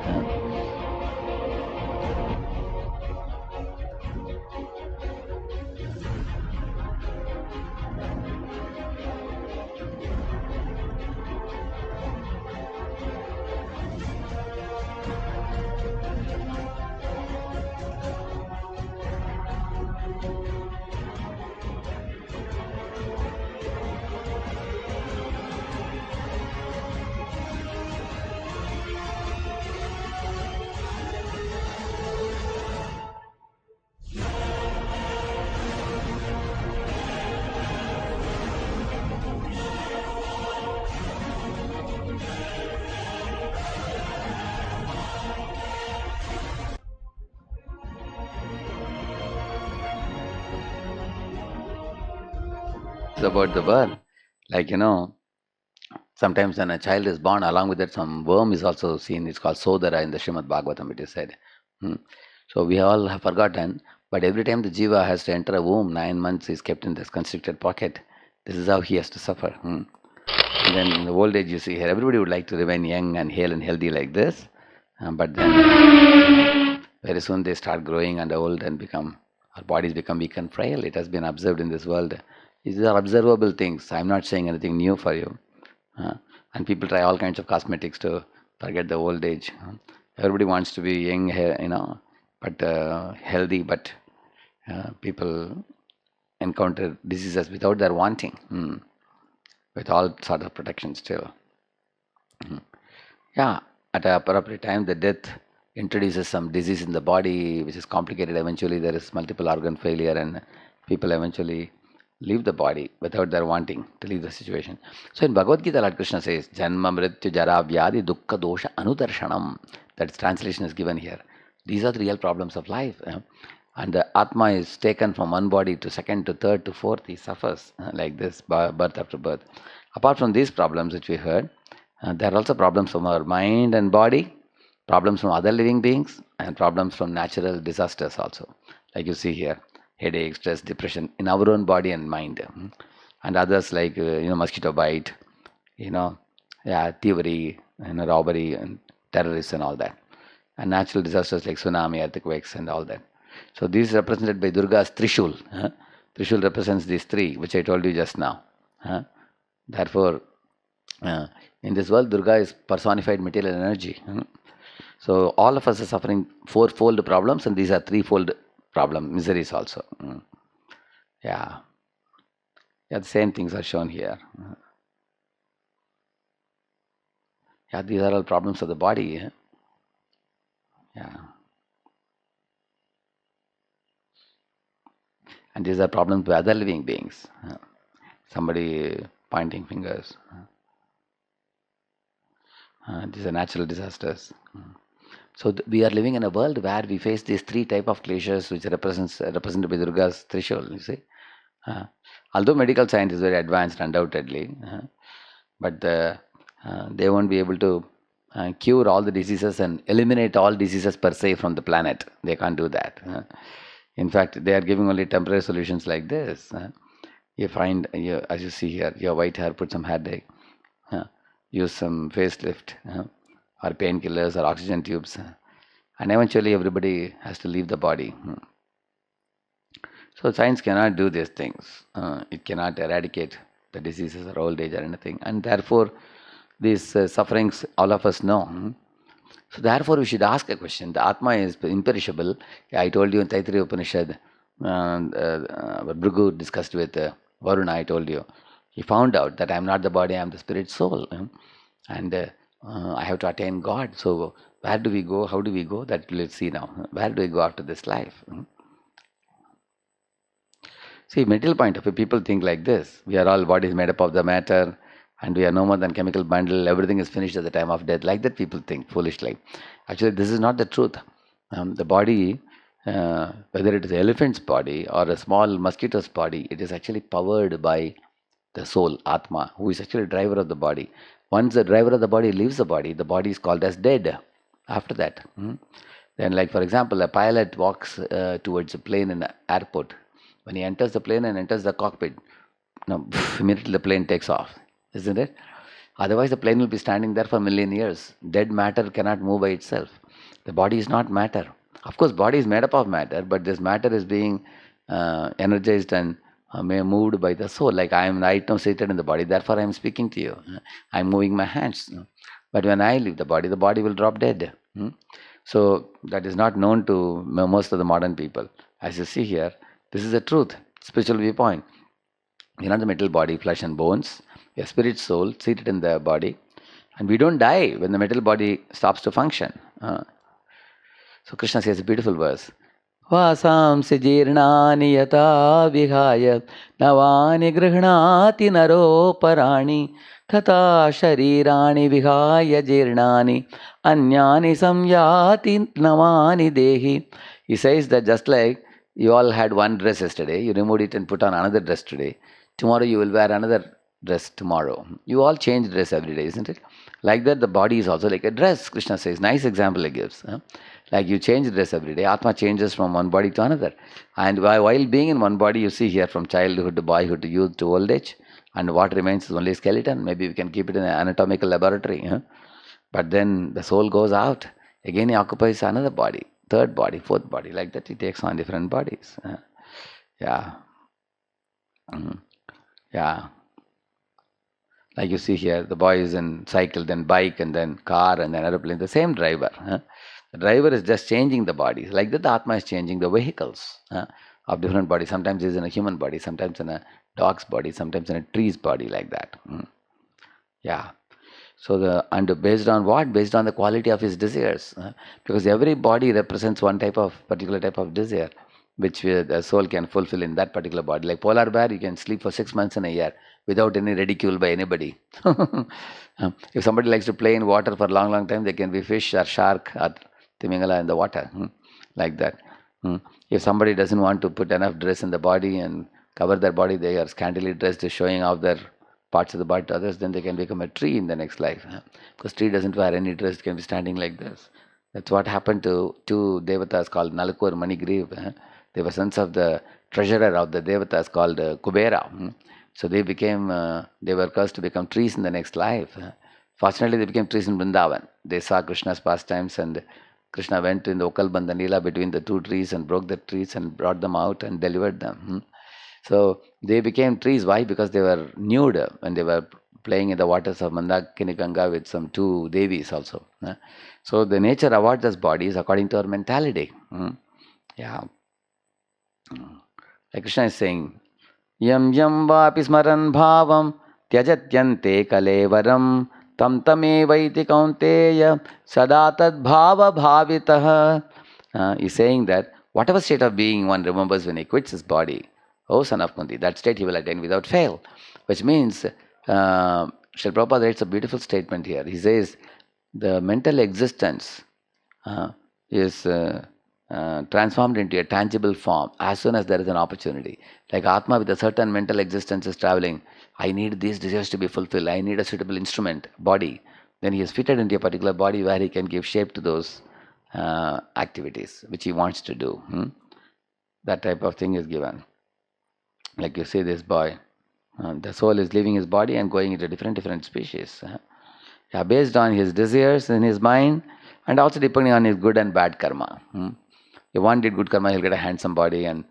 It's about the birth. Like, sometimes when a child is born, along with that, some worm is also seen. It's called Sodara in the Srimad Bhagavatam, it is said. Hmm. So we all have forgotten, but every time the jiva has to enter a womb, 9 months is kept in this constricted pocket. This is how he has to suffer. And then in the old age, you see here, everybody would like to remain young and hale and healthy like this. But then very soon they start growing and old and our bodies become weak and frail. It has been observed in this world. These are observable things. I'm not saying anything new for you. And people try all kinds of cosmetics to forget the old age. Everybody wants to be young, but healthy, but people encounter diseases without their wanting, with all sort of protection still. Yeah, at a appropriate time, the death introduces some disease in the body, which is complicated. Eventually, there is multiple organ failure, and people eventually leave the body without their wanting to leave the situation. So in Bhagavad Gita, Lord Krishna says, Janma Mrityu Jara Vyadi Dukkha Dosha Anudarshanam. That translation is given here. These are the real problems of life. And the Atma is taken from one body to second to third to fourth. He suffers like this, birth after birth. Apart from these problems which we heard, there are also problems from our mind and body, problems from other living beings, and problems from natural disasters also. Like you see here, headache, stress, depression in our own body and mind. And others like, mosquito bite, thievery, robbery and terrorists and all that. And natural disasters like tsunami, earthquakes and all that. So this is represented by Durga's Trishul. Trishul represents these three, which I told you just now. Therefore, in this world, Durga is personified material energy. So all of us are suffering fourfold problems, and these are threefold problem miseries also. Yeah, the same things are shown here. Yeah, these are all problems of the body. Yeah, and these are problems with other living beings. Somebody pointing fingers. These are natural disasters. So we are living in a world where we face these three type of kleshas, which represented by Durga's Trishul. You see, although medical science is very advanced, undoubtedly, but they won't be able to cure all the diseases and eliminate all diseases per se from the planet. They can't do that. In fact, they are giving only temporary solutions like this. You find, as you see here, your white hair, put some hair dye, use some facelift, or painkillers or oxygen tubes, and eventually everybody has to leave the body. So science cannot do these things. It cannot eradicate the diseases or old age or anything. And therefore, these sufferings all of us know. So therefore, we should ask a question. The Atma is imperishable. I told you in Taittiriya Upanishad, what Bhrigu discussed with Varuna, I told you. He found out that I am not the body, I am the spirit soul. And I have to attain God. So where do we go? How do we go? That let's see now. Where do we go after this life? See, material point of view, people think like this. We are all bodies made up of the matter, and we are no more than chemical bundle. Everything is finished at the time of death. Like that, people think foolishly. Actually, this is not the truth. The body, whether it is an elephant's body or a small mosquito's body, it is actually powered by the soul, Atma, who is actually driver of the body. Once the driver of the body leaves the body is called as dead. After that, then, like for example, a pilot walks towards a plane in an airport. When he enters the plane and enters the cockpit, now, immediately the plane takes off, isn't it? Otherwise, the plane will be standing there for a million years. Dead matter cannot move by itself. The body is not matter. Of course, body is made up of matter, but this matter is being energized and moved by the soul. Like I am right now seated in the body, therefore I am speaking to you. I am moving my hands. But when I leave the body will drop dead. So that is not known to most of the modern people. As you see here, this is the truth, spiritual viewpoint. You're not the metal body, flesh and bones. Your spirit soul seated in the body. And we don't die when the metal body stops to function. So Krishna says a beautiful verse. Vasamsi jirnani yata vihaya navani grihnati naroparani tata sharirani vihaya jirnani anyani samyati navani dehi. He says that just like you all had one dress yesterday, you removed it and put on another dress today. Tomorrow you will wear another dress tomorrow. You all change dress every day, isn't it? Like that, the body is also like a dress, Krishna says. Nice example he gives. Like you change dress every day. Atma changes from one body to another. And while being in one body, you see here from childhood to boyhood to youth to old age. And what remains is only skeleton. Maybe we can keep it in an anatomical laboratory. But then the soul goes out. Again, he occupies another body, third body, fourth body. Like that, he takes on different bodies. Yeah. Yeah. Like you see here, the boy is in cycle, then bike, and then car, and then aeroplane. The same driver. The driver is just changing the bodies. Like that, the Atma is changing the vehicles of different bodies. Sometimes he's in a human body, sometimes in a dog's body, sometimes in a tree's body, like that. Yeah. So based on what? Based on the quality of his desires. Because every body represents one particular type of desire, which the soul can fulfill in that particular body. Like polar bear, you can sleep for 6 months in a year without any ridicule by anybody. If somebody likes to play in water for a long, long time, they can be fish or shark or timingala in the water, like that. If somebody doesn't want to put enough dress in the body and cover their body, they are scantily dressed, showing off their parts of the body to others, then they can become a tree in the next life. Because tree doesn't wear any dress, it can be standing like this. That's what happened to two devatas called Nalakur Manigriv. They were sons of the treasurer of the devatas called Kubera. So they were cursed to become trees in the next life. Fortunately, they became trees in Vrindavan. They saw Krishna's pastimes, and Krishna went in the Okal Bandhanila between the two trees and broke the trees and brought them out and delivered them. So they became trees. Why? Because they were nude when they were playing in the waters of Mandakini Ganga with some two devis also. So the nature awards us bodies according to our mentality. Yeah. Like Krishna is saying, Yam yam vapi smaran bhavam tyajatyante kalevaram tam tamevaiti kaunteya sadatad bhava bhavitah. He's saying that whatever state of being one remembers when he quits his body, oh son of Kunti, that state he will attain without fail. Which means, Srila Prabhupada writes a beautiful statement here. He says, the mental existence is transformed into a tangible form as soon as there is an opportunity. Like Atma with a certain mental existence is traveling. I need these desires to be fulfilled. I need a suitable instrument, body. Then he is fitted into a particular body where he can give shape to those activities which he wants to do. That type of thing is given. Like you see this boy, the soul is leaving his body and going into different species. Based on his desires in his mind, and also depending on his good and bad karma. If one did good karma, he'll get a handsome body and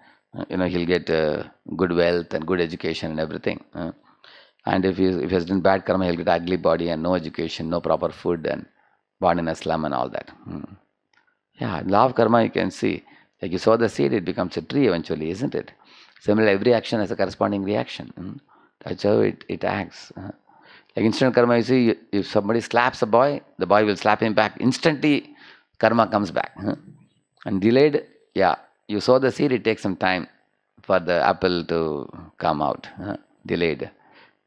He'll get good wealth and good education and everything. And if he has done bad karma, he'll get ugly body and no education, no proper food, and born in a slum and all that. Yeah, law of karma you can see. Like you sow the seed, it becomes a tree eventually, isn't it? Similarly, every action has a corresponding reaction. That's how it acts. Like instant karma, you see, if somebody slaps a boy, the boy will slap him back. Instantly, karma comes back. And delayed, yeah, you sow the seed, it takes some time for the apple to come out. Delayed.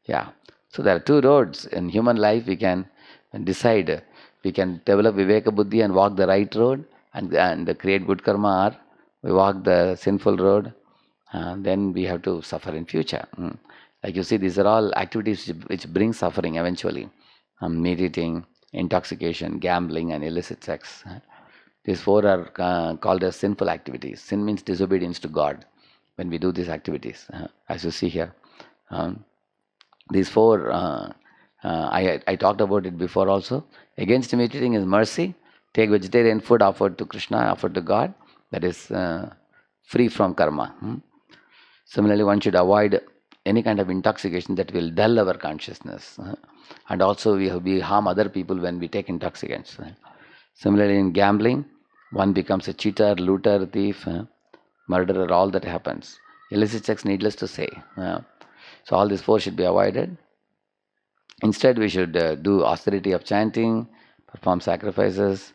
Yeah. So there are two roads in human life. We can decide. We can develop Viveka Buddhi and walk the right road and create good karma, or we walk the sinful road, and then we have to suffer in future. Like you see, these are all activities which bring suffering eventually. Meat-eating, intoxication, gambling, and illicit sex. These four are called as sinful activities. Sin means disobedience to God when we do these activities, as you see here. Um, these four, I talked about it before also. Against meat eating is mercy. Take vegetarian food offered to Krishna, offered to God. That is free from karma. Similarly, one should avoid any kind of intoxication that will dull our consciousness. And also, we harm other people when we take intoxicants. Similarly, in gambling, one becomes a cheater, looter, thief, murderer, all that happens. Illicit sex, needless to say. So all these four should be avoided. Instead, we should do austerity of chanting, perform sacrifices,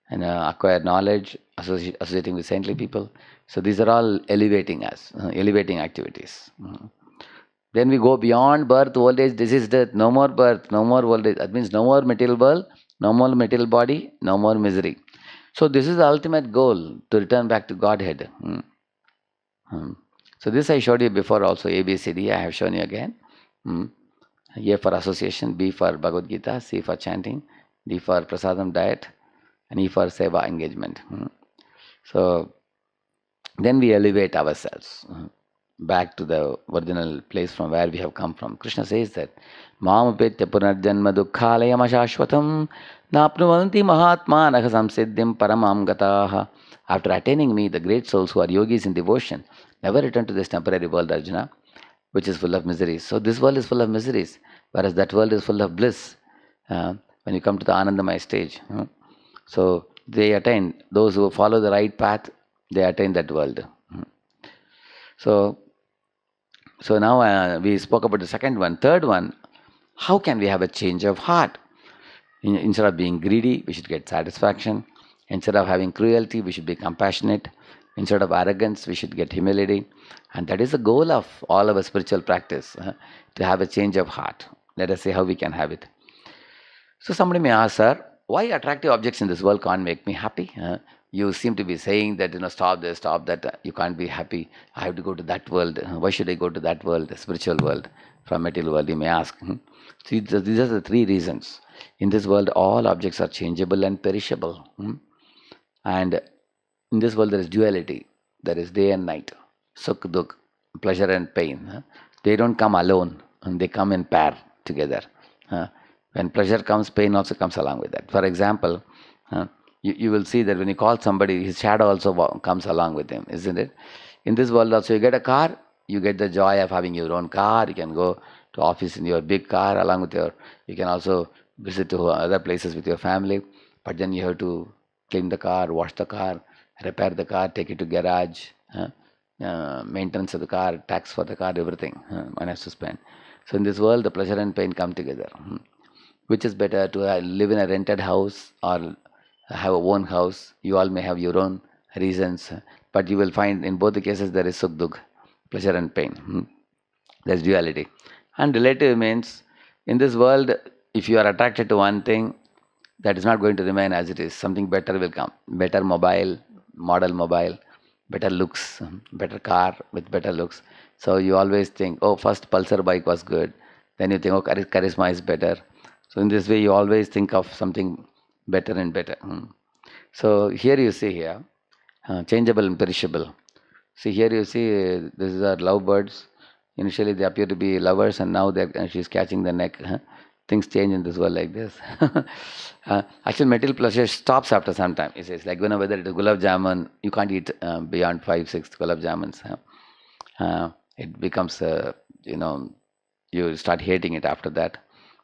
and acquire knowledge, associating with saintly people. So these are all elevating us, elevating activities. Then we go beyond birth, old age, disease, death. No more birth, no more old age. That means no more material world, no more material body, no more misery. So this is the ultimate goal, to return back to Godhead. Hmm. So this I showed you before also, ABCD, I have shown you again. A for association, B for Bhagavad Gita, C for chanting, D for prasadam diet, and E for seva engagement. So then we elevate ourselves back to the original place from where we have come from. Krishna says that Mamapetya punarjanma dukkhalayam ashashvatam napnuvanti mahatmanah samsiddhim paramam gataha. After attaining me, the great souls who are yogis in devotion never return to this temporary world, Arjuna, which is full of miseries. So this world is full of miseries, whereas that world is full of bliss when you come to the Anandamaya stage. So they attain, those who follow the right path, they attain that world. So, so now we spoke about the second one. Third one, how can we have a change of heart? Instead of being greedy, we should get satisfaction. Instead of having cruelty, we should be compassionate. Instead of arrogance, we should get humility. And that is the goal of all our spiritual practice, to have a change of heart. Let us see how we can have it. So somebody may ask, sir, why attractive objects in this world can't make me happy? You seem to be saying that, stop this, stop that, you can't be happy. I have to go to that world. Why should I go to that world, the spiritual world, from material world, you may ask. See, these are the three reasons. In this world, all objects are changeable and perishable. And in this world, there is duality. There is day and night, sukh, dukh, pleasure and pain. They don't come alone, and they come in pair together. When pleasure comes, pain also comes along with that. For example, you will see that when you call somebody, his shadow also comes along with him, isn't it? In this world also, you get a car, you get the joy of having your own car. You can go to office in your big car along with you can also visit to other places with your family. But then you have to clean the car, wash the car, repair the car, take it to garage, maintenance of the car, tax for the car, everything one has to spend. So in this world, the pleasure and pain come together. Which is better, to live in a rented house or have a own house? You all may have your own reasons, but you will find in both the cases there is sukh dukh, pleasure and pain. There's duality. And relative means, in this world, if you are attracted to one thing, that is not going to remain as it is. Something better will come. Better mobile, model mobile, better looks, better car with better looks. So you always think, oh, first Pulsar bike was good. Then you think, oh, Charisma is better. So in this way, you always think of something better and better. So here you see here, changeable and perishable. See here you see, these are lovebirds. Initially they appear to be lovers, and now she's catching the neck. Things change in this world like this. Actually, material pleasure stops after some time. It says, like whether it is gulab jamun, you can't eat beyond 5, 6 gulab jamuns. it becomes, you start hating it after that.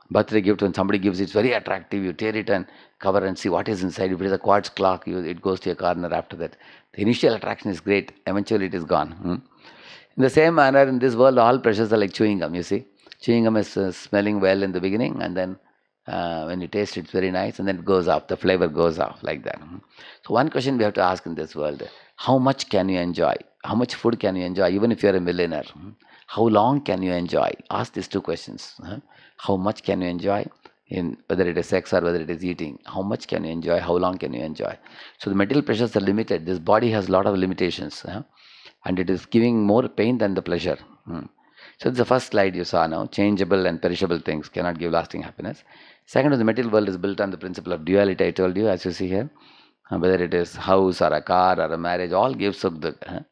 Birthday gift, when somebody gives it's very attractive, you tear it and cover and see what is inside. If it is a quartz clock, it goes to your corner after that. The initial attraction is great, eventually it is gone. In the same manner, in this world, all pleasures are like chewing gum, you see. Chewing gum is smelling well in the beginning, and then when you taste it, it's very nice, and then it goes off, the flavor goes off like that. So one question we have to ask in this world: how much can you enjoy? How much food can you enjoy, even if you're a millionaire? How long can you enjoy? Ask these two questions. How much can you enjoy, in whether it is sex or whether it is eating? How much can you enjoy? How long can you enjoy? So the material pleasures are limited. This body has a lot of limitations, and it is giving more pain than the pleasure. So it's the first slide you saw now. Changeable and perishable things cannot give lasting happiness. Second, the material world is built on the principle of duality. I told you, as you see here, whether it is house or a car or a marriage, all gives up the.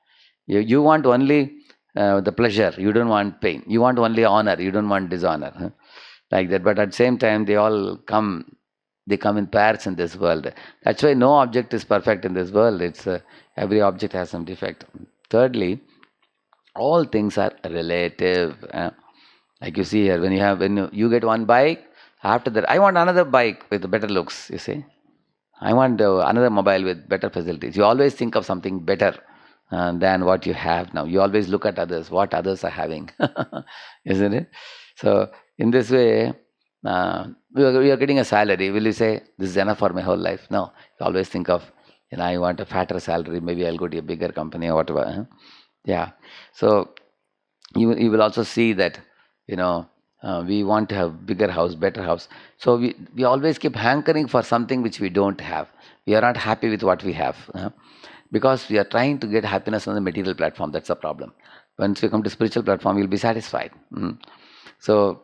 You want only the pleasure. You don't want pain. You want only honor. You don't want dishonor. Like that. But at the same time, they all come. They come in pairs in this world. That's why no object is perfect in this world. It's every object has some defect. Thirdly, all things are relative. Like you see here, when you get one bike, after that I want another bike with better looks. You see, I want another mobile with better facilities. You always think of something better than what you have now. You always look at others, what others are having, isn't it? So in this way, we are getting a salary. Will you say this is enough for my whole life? No. You always think of, I want a fatter salary. Maybe I'll go to a bigger company or whatever. Yeah. So you will also see that, we want to have bigger house, better house. So we always keep hankering for something which we don't have. We are not happy with what we have, because we are trying to get happiness on the material platform. That's the problem. Once we come to spiritual platform, we'll be satisfied. So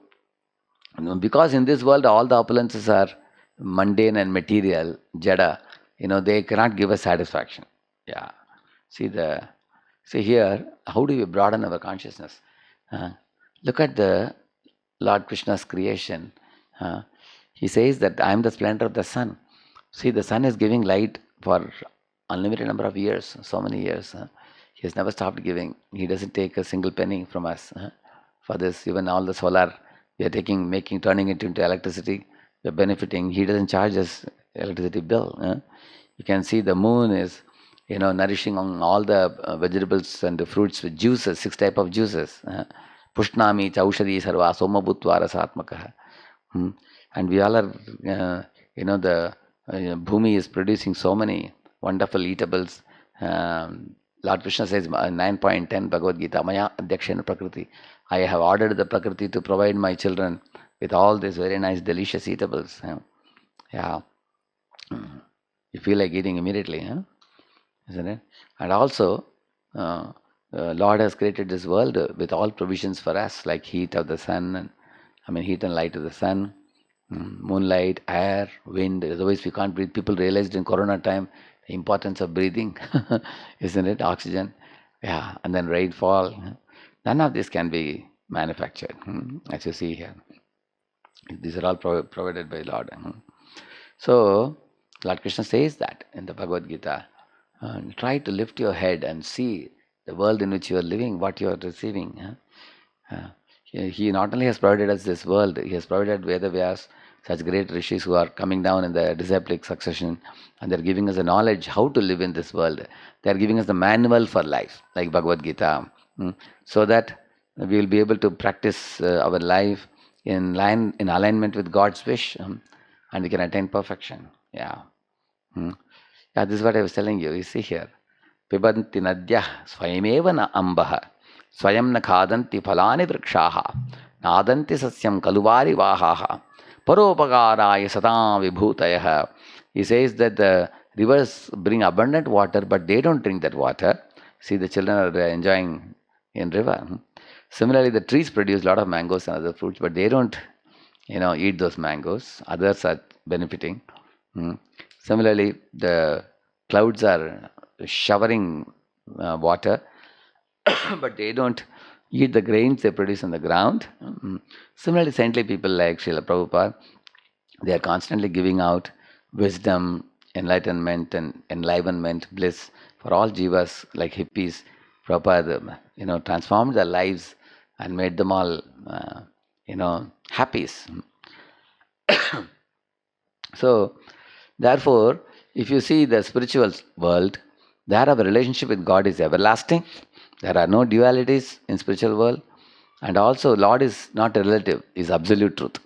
because in this world all the opulences are mundane and material, jada, they cannot give us satisfaction. Yeah. See here, how do we broaden our consciousness? Look at the Lord Krishna's creation. He says that I am the splendor of the sun. See, the sun is giving light for unlimited number of years, so many years. He has never stopped giving. He doesn't take a single penny from us for this. Even all the solar we are turning it into electricity. We are benefiting. He doesn't charge us electricity bill. You can see the moon is, nourishing on all the vegetables and the fruits with juices, 6 type of juices. Pushnami chaushadi sarva somabhutva rasatmakaha. And we all are, the Bhumi is producing so many wonderful eatables. Lord Krishna says, 9.10 Bhagavad Gita, Maya Adhyakshena Prakriti. I have ordered the Prakriti to provide my children with all these very nice, delicious eatables. Yeah. You feel like eating immediately, isn't it? And also, Lord has created this world with all provisions for us, like heat of the sun, heat and light of the sun, moonlight, air, wind. Otherwise, we can't breathe. People realized in Corona time the importance of breathing, isn't it? Oxygen, yeah, and then rainfall. None of this can be manufactured, as you see here. These are all provided by Lord. So, Lord Krishna says that in the Bhagavad Gita. Try to lift your head and see the world in which you are living, what you are receiving. He not only has provided us this world, he has provided Vedavyas, such great rishis who are coming down in the disciplic succession, and they're giving us the knowledge how to live in this world. They're giving us the manual for life, like Bhagavad Gita, so that we will be able to practice our life in alignment with God's wish, and we can attain perfection. Yeah. Yeah, this is what I was telling you. You see here. Pibanti nadyah swayameva na ambaha swayam na khadanti phalani vrikshaha nadanti sasyam kaluvari vahaha paropakaraya satam vibhutayah. He says that the rivers bring abundant water, but they don't drink that water. See, the children are enjoying in river. Similarly, the trees produce a lot of mangoes and other fruits, but they don't, eat those mangoes. Others are benefiting. Similarly, the clouds are showering water, but they don't eat the grains they produce on the ground. Similarly, saintly people like Srila Prabhupada, they are constantly giving out wisdom, enlightenment, and enlivenment, bliss for all jivas, like hippies Prabhupada, transformed their lives and made them all, happy. So, therefore, if you see the spiritual world, there our relationship with God is everlasting. There are no dualities in spiritual world, and also Lord is not a relative; is absolute truth.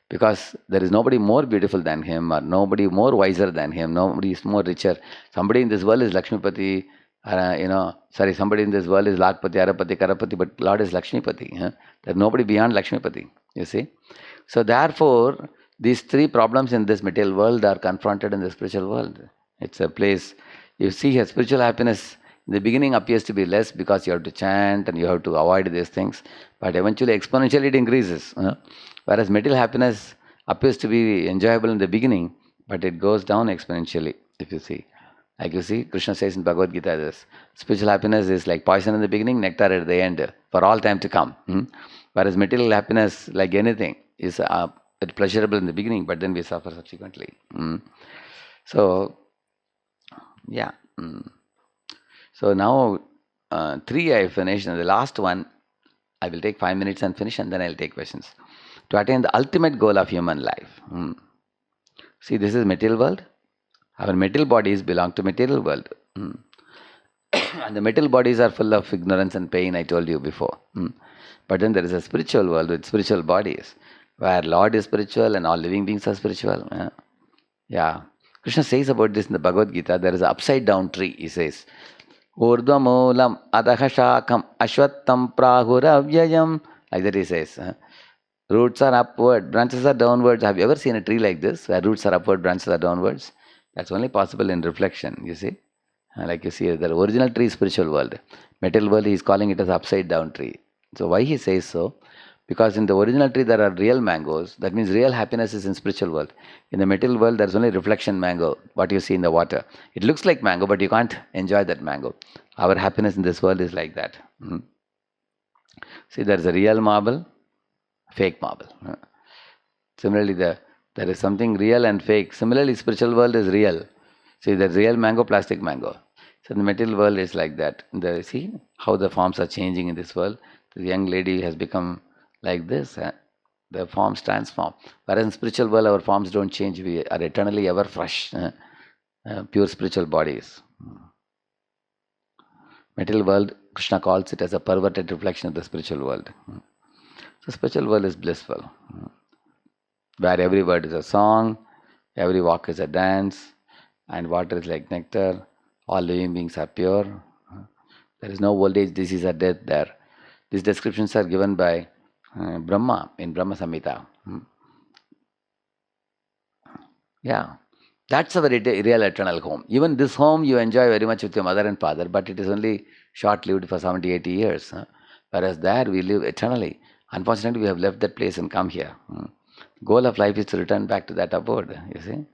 Because there is nobody more beautiful than Him, or nobody more wiser than Him. Nobody is more richer. Somebody in this world is Lakshmipati. Somebody in this world is Lakpati, Arapati, Karapati, but Lord is Lakshmipati. There's nobody beyond Lakshmipati. You see. So therefore, these three problems in this material world are confronted in the spiritual world. It's a place you see here. Spiritual happiness in the beginning appears to be less because you have to chant and you have to avoid these things, but eventually exponentially it increases. Whereas material happiness appears to be enjoyable in the beginning, but it goes down exponentially. If you see, like you see, Krishna says in Bhagavad Gita, this spiritual happiness is like poison in the beginning, nectar at the end, for all time to come. Whereas material happiness, like anything, is pleasurable in the beginning, but then we suffer subsequently. So, yeah. So now, three I finished, and the last one I will take 5 minutes and finish, and then I'll take questions. To attain the ultimate goal of human life. See, this is material world. Our material bodies belong to material world. And the material bodies are full of ignorance and pain, I told you before. But then there is a spiritual world with spiritual bodies, where Lord is spiritual and all living beings are spiritual. Yeah. Krishna says about this in the Bhagavad Gita, there is an upside down tree, he says. Urdhvamulam adha shakam ashwattam prahuravyayam. Like that he says. Roots are upward, branches are downwards. Have you ever seen a tree like this, where roots are upward, branches are downwards? That's only possible in reflection, you see. Like you see, the original tree is spiritual world. Material world, he is calling it as upside down tree. So why he says so? Because in the original tree there are real mangoes. That means real happiness is in spiritual world. In the material world, there's only reflection mango, what you see in the water. It looks like mango, but you can't enjoy that mango. Our happiness in this world is like that. See, there's a real marble, fake marble. Similarly, there is something real and fake. Similarly, spiritual world is real. See, there's real mango, plastic mango. So the material world is like that. See how the forms are changing in this world. The young lady has become like this. The forms transform. Whereas in spiritual world, our forms don't change. We are eternally ever fresh, pure spiritual bodies. Material world, Krishna calls it as a perverted reflection of the spiritual world. So spiritual world is blissful, where every word is a song, every walk is a dance, and water is like nectar. All living beings are pure. There is no old age, disease, or death there. These descriptions are given by Brahma in Brahma Samhita. Yeah, that's our real eternal home. Even this home you enjoy very much with your mother and father, but it is only short lived for 70, 80 years. Whereas there we live eternally. Unfortunately, we have left that place and come here. Goal of life is to return back to that abode, you see.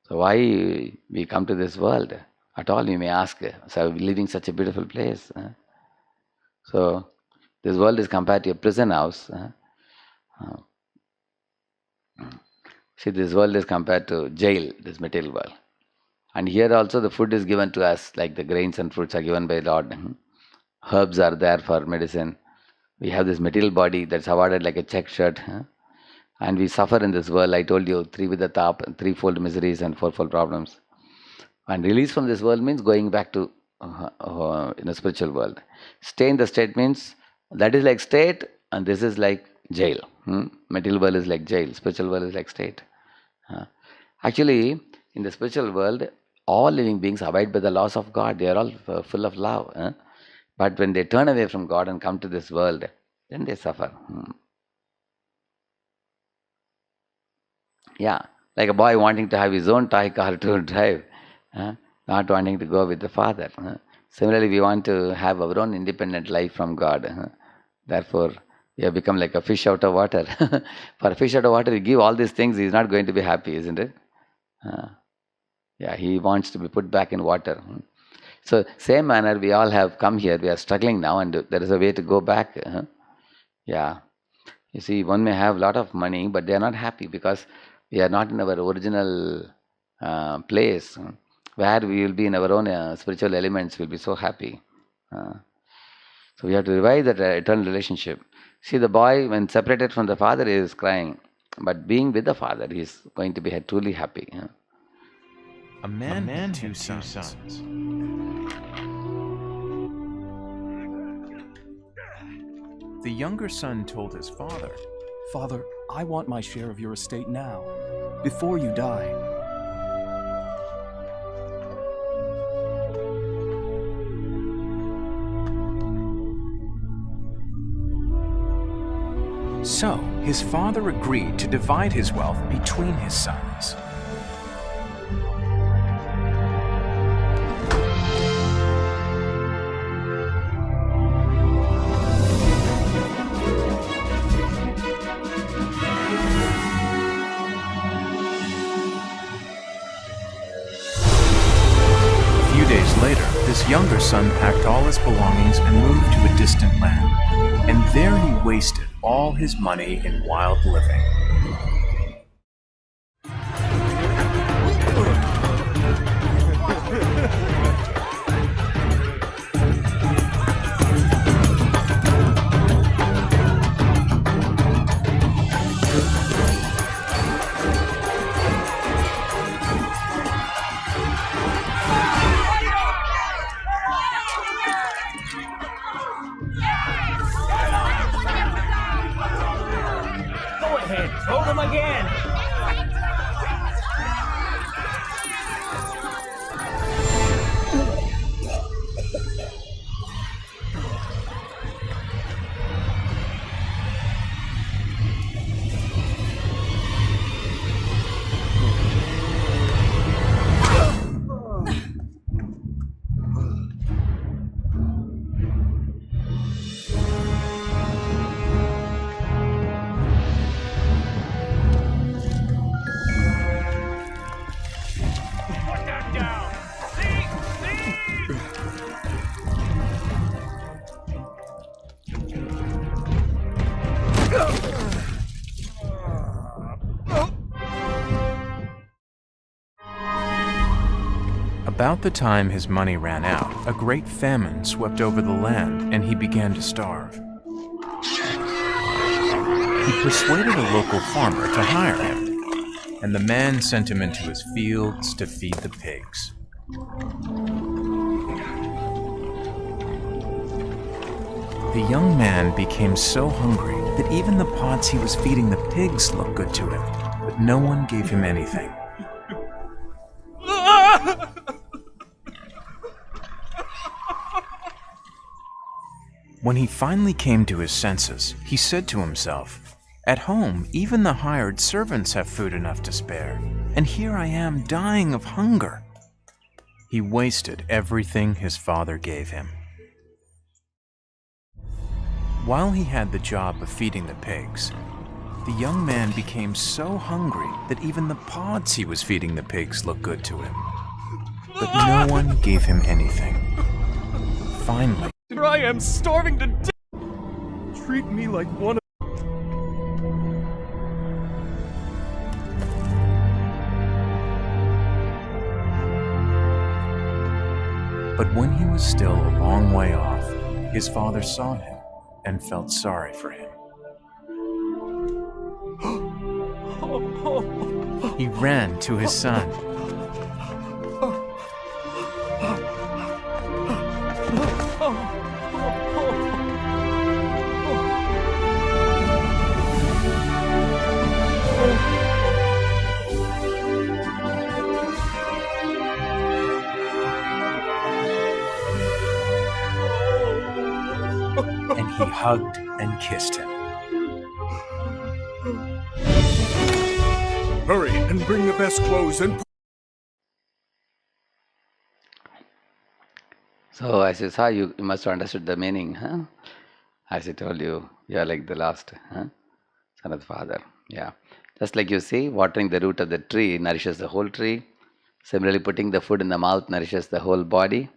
So why we come to this world at all, you may ask. So we're living such a beautiful place. So this world is compared to a prison house. See, this world is compared to jail, this material world. And here also the food is given to us, like the grains and fruits are given by Lord. Herbs are there for medicine. We have this material body that's awarded like a check shirt. And we suffer in this world. I told you, three with the top, threefold miseries and fourfold problems. And release from this world means going back to in a spiritual world. Stay in the state means that is like state, and this is like jail. Material world is like jail. Spiritual world is like state. Actually, in the spiritual world, all living beings abide by the laws of God. They are all full of love. But when they turn away from God and come to this world, then they suffer. Yeah, like a boy wanting to have his own toy car to drive, not wanting to go with the father. Similarly, we want to have our own independent life from God. Therefore, we have become like a fish out of water. For a fish out of water, you give all these things, he's not going to be happy, isn't it? Yeah, he wants to be put back in water. So, same manner, we all have come here. We are struggling now, and there is a way to go back. Yeah. You see, one may have a lot of money, but they are not happy because we are not in our original place. where we will be in our own spiritual elements, we'll be so happy. Uh, so we have to revive that eternal relationship. See, the boy, when separated from the father, is crying, but being with the father, he is going to be truly happy. A man had two sons. The younger son told his father, "Father, I want my share of your estate now, before you die." So his father agreed to divide his wealth between his sons. A few days later, this younger son packed all his belongings and moved to a distant land. And there he wasted all his money in wild living. Go ahead, throw them again. Put that down. About the time his money ran out, a great famine swept over the land and he began to starve. He persuaded a local farmer to hire him, and the man sent him into his fields to feed the pigs. The young man became so hungry that even the pods he was feeding the pigs looked good to him, but no one gave him anything. When he finally came to his senses, he said to himself, "At home, even the hired servants have food enough to spare, and here I am dying of hunger." He wasted everything his father gave him. While he had the job of feeding the pigs, the young man became so hungry that even the pods he was feeding the pigs looked good to him. But no one gave him anything. Finally, Here I am, starving to death. Treat me like one of... but when he was still a long way off, his father saw him and felt sorry for him. He ran to his son. And he hugged and kissed him. Hurry and bring the best clothes and... So as you saw, you must have understood the meaning, huh? As I told you, you are like the last son of the father. Yeah. Just like you see, watering the root of the tree nourishes the whole tree. Similarly, putting the food in the mouth nourishes the whole body.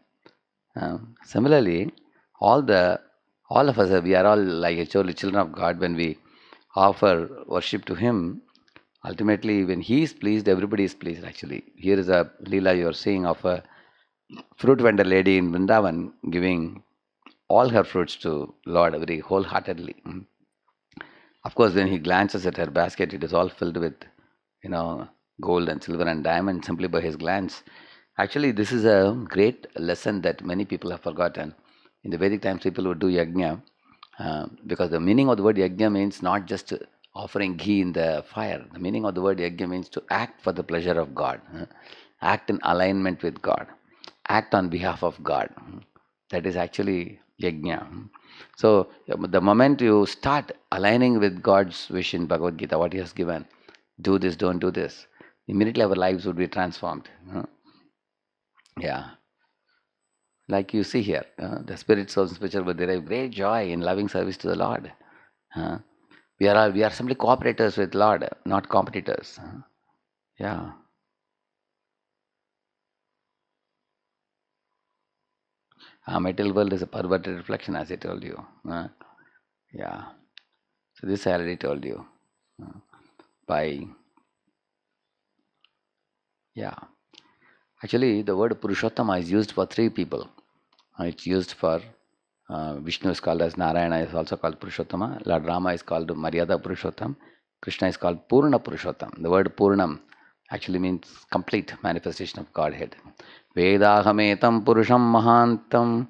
Similarly, all of us, we are all like actually children of God when we offer worship to Him. Ultimately, when he is pleased, everybody is pleased actually. Here is a Leela you are seeing of a fruit vendor lady in Vrindavan giving all her fruits to Lord very wholeheartedly. Of course, when he glances at her basket, it is all filled with, you know, gold and silver and diamond simply by his glance. Actually, this is a great lesson that many people have forgotten. In the Vedic times, people would do yajna because the meaning of the word yajna means not just offering ghee in the fire. The meaning of the word yajna means to act for the pleasure of God, act in alignment with God, act on behalf of God. That is actually yajna. So the moment you start aligning with God's wish in Bhagavad Gita, what He has given, do this, don't do this, immediately our lives would be transformed. Yeah. Like you see here, the spirit, souls, and spiritual will derive great joy in loving service to the Lord. We are simply cooperators with Lord, not competitors. Yeah. Material world is a perverted reflection, as I told you. Yeah. So this I already told you. By yeah. Actually, the word Purushottama is used for three people. It's used for Vishnu is called as Narayana, is also called Purushottama. Lord Rama is called Maryada Purushottam. Krishna is called Purna Purushottam. The word Purnam actually means complete manifestation of Godhead. Vedahametam Purusham Mahantam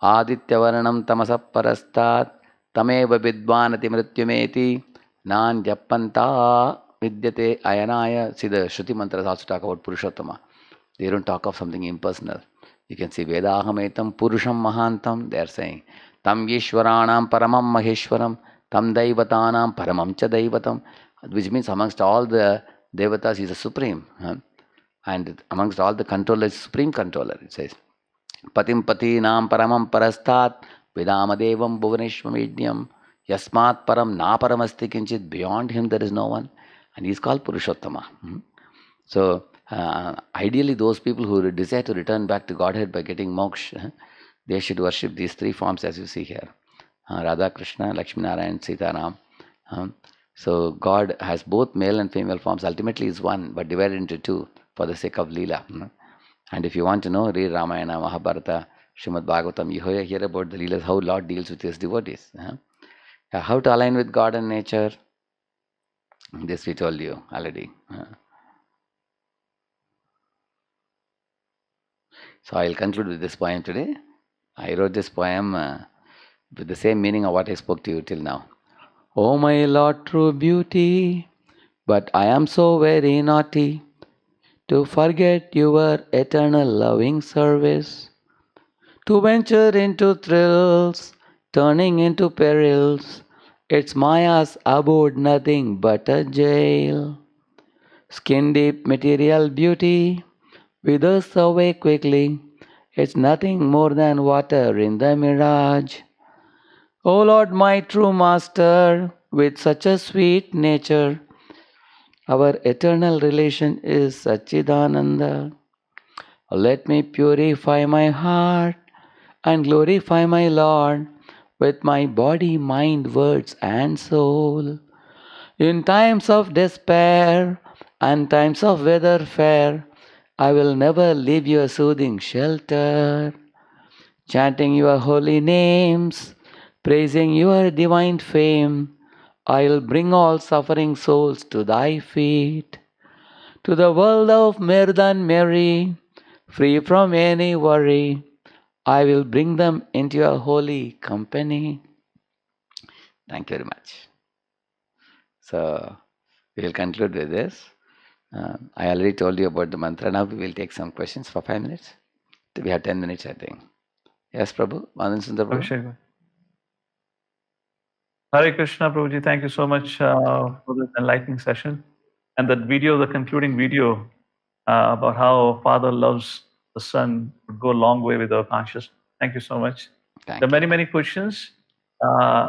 Adityavarnam Tamasa Parastat Tameva Vidvanati Mrityumeti Nan Japanta Vidyate Ayanaya. See, the Shruti mantras also talk about Purushottama. They don't talk of something impersonal. You can see Vedahametam Purusham Mahantam. They are saying Tam Yeshwaranam Paramam Maheshwaram Tam Daivatanam Paramam Cha Daivatam, which means amongst all the Devatas he is a supreme. And amongst all the controllers, supreme controller, it says. Patim Patinam Paramam Parastat Vidamadevam Bhuvaneshwamidnyam Yasmat Param Na Paramasti Kinchit. Beyond him there is no one. And he is called Purushottama. So, ideally, those people who desire to return back to Godhead by getting moksha, they should worship these three forms as you see here: Radha, Krishna, Lakshmi Narayan, Sita Ram. So, God has both male and female forms. Ultimately, is one, but divided into two for the sake of Leela. And if you want to know, read Ramayana, Mahabharata, Srimad Bhagavatam. You hear about the Leelas, how Lord deals with his devotees. How to align with God and nature. This we told you already. So I'll conclude with this poem today. I wrote this poem with the same meaning of what I spoke to you till now. Oh my Lord, true beauty, but I am so very naughty to forget your eternal loving service, to venture into thrills, turning into perils. It's Maya's abode, nothing but a jail. Skin deep material beauty withers away quickly. It's nothing more than water in the mirage. O Lord, my true Master, with such a sweet nature, our eternal relation is Satchidananda. Let me purify my heart and glorify my Lord with my body, mind, words, and soul. In times of despair and times of weather fair, I will never leave your soothing shelter. Chanting your holy names, praising your divine fame, I'll bring all suffering souls to thy feet. To the world of more than merry, free from any worry, I will bring them into your holy company. Thank you very much. So, we will conclude with this. I already told you about the mantra. Now we will take some questions for 5 minutes. We have 10 minutes, I think. Yes, Prabhu? Madan Sundar Prabhu? Abhishek. Hare Krishna, Prabhuji. Thank you so much for this enlightening session. And that video, the concluding video about how Father loves the Son, would go a long way with our consciousness. Thank you so much. Thank There are you. many questions.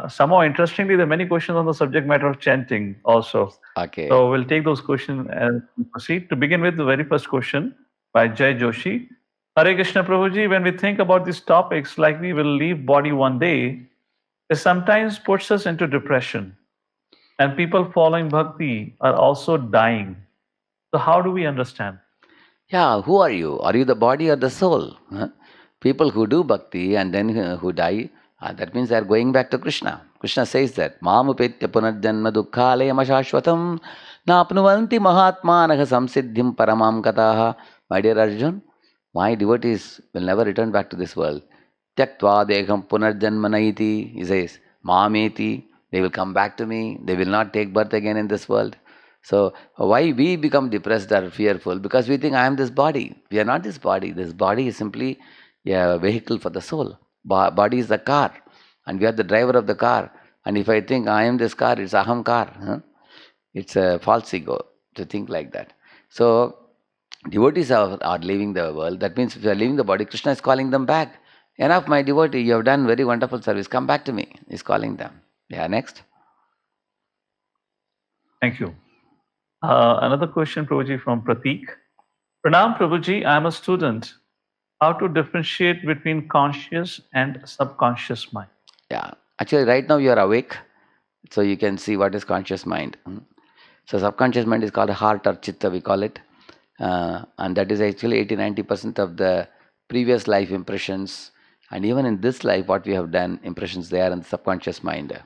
Somehow, interestingly, there are many questions on the subject matter of chanting also. Okay. So we'll take those questions and proceed. To begin with, the very first question by Jay Joshi. Hare Krishna, Prabhuji, when we think about these topics, like we will leave body one day, it sometimes puts us into depression. And people following bhakti are also dying. So how do we understand? Yeah, who are you? Are you the body or the soul? Huh? People who do bhakti and then who die, that means they are going back to Krishna. Krishna says that, Mamupetya punarjanma dukkhalayam ashashvatam napnuvanti mahatmanaha samsiddhim paramam kataha. My dear Arjun, my devotees will never return back to this world. Tyaktva deham punarjanma naiti, he says, Mameti, they will come back to me, they will not take birth again in this world. So why we become depressed or fearful? Because we think I am this body. We are not this body. This body is simply a vehicle for the soul. Body is the car, and we are the driver of the car. And if I think I am this car, it's aham car. Huh? It's a false ego to think like that. So devotees are leaving the world. That means if they are leaving the body, Krishna is calling them back. Enough, my devotee, you have done very wonderful service. Come back to me. He's calling them. Yeah, next. Thank you. Another question, Prabhuji, from Pratik. Pranam, Prabhuji, I am a student. How to differentiate between conscious and subconscious mind? Yeah, actually, right now you are awake, so you can see what is conscious mind. So, subconscious mind is called heart or chitta, we call it, and that is actually 80-90% of the previous life impressions, and even in this life, what we have done, impressions there in the subconscious mind.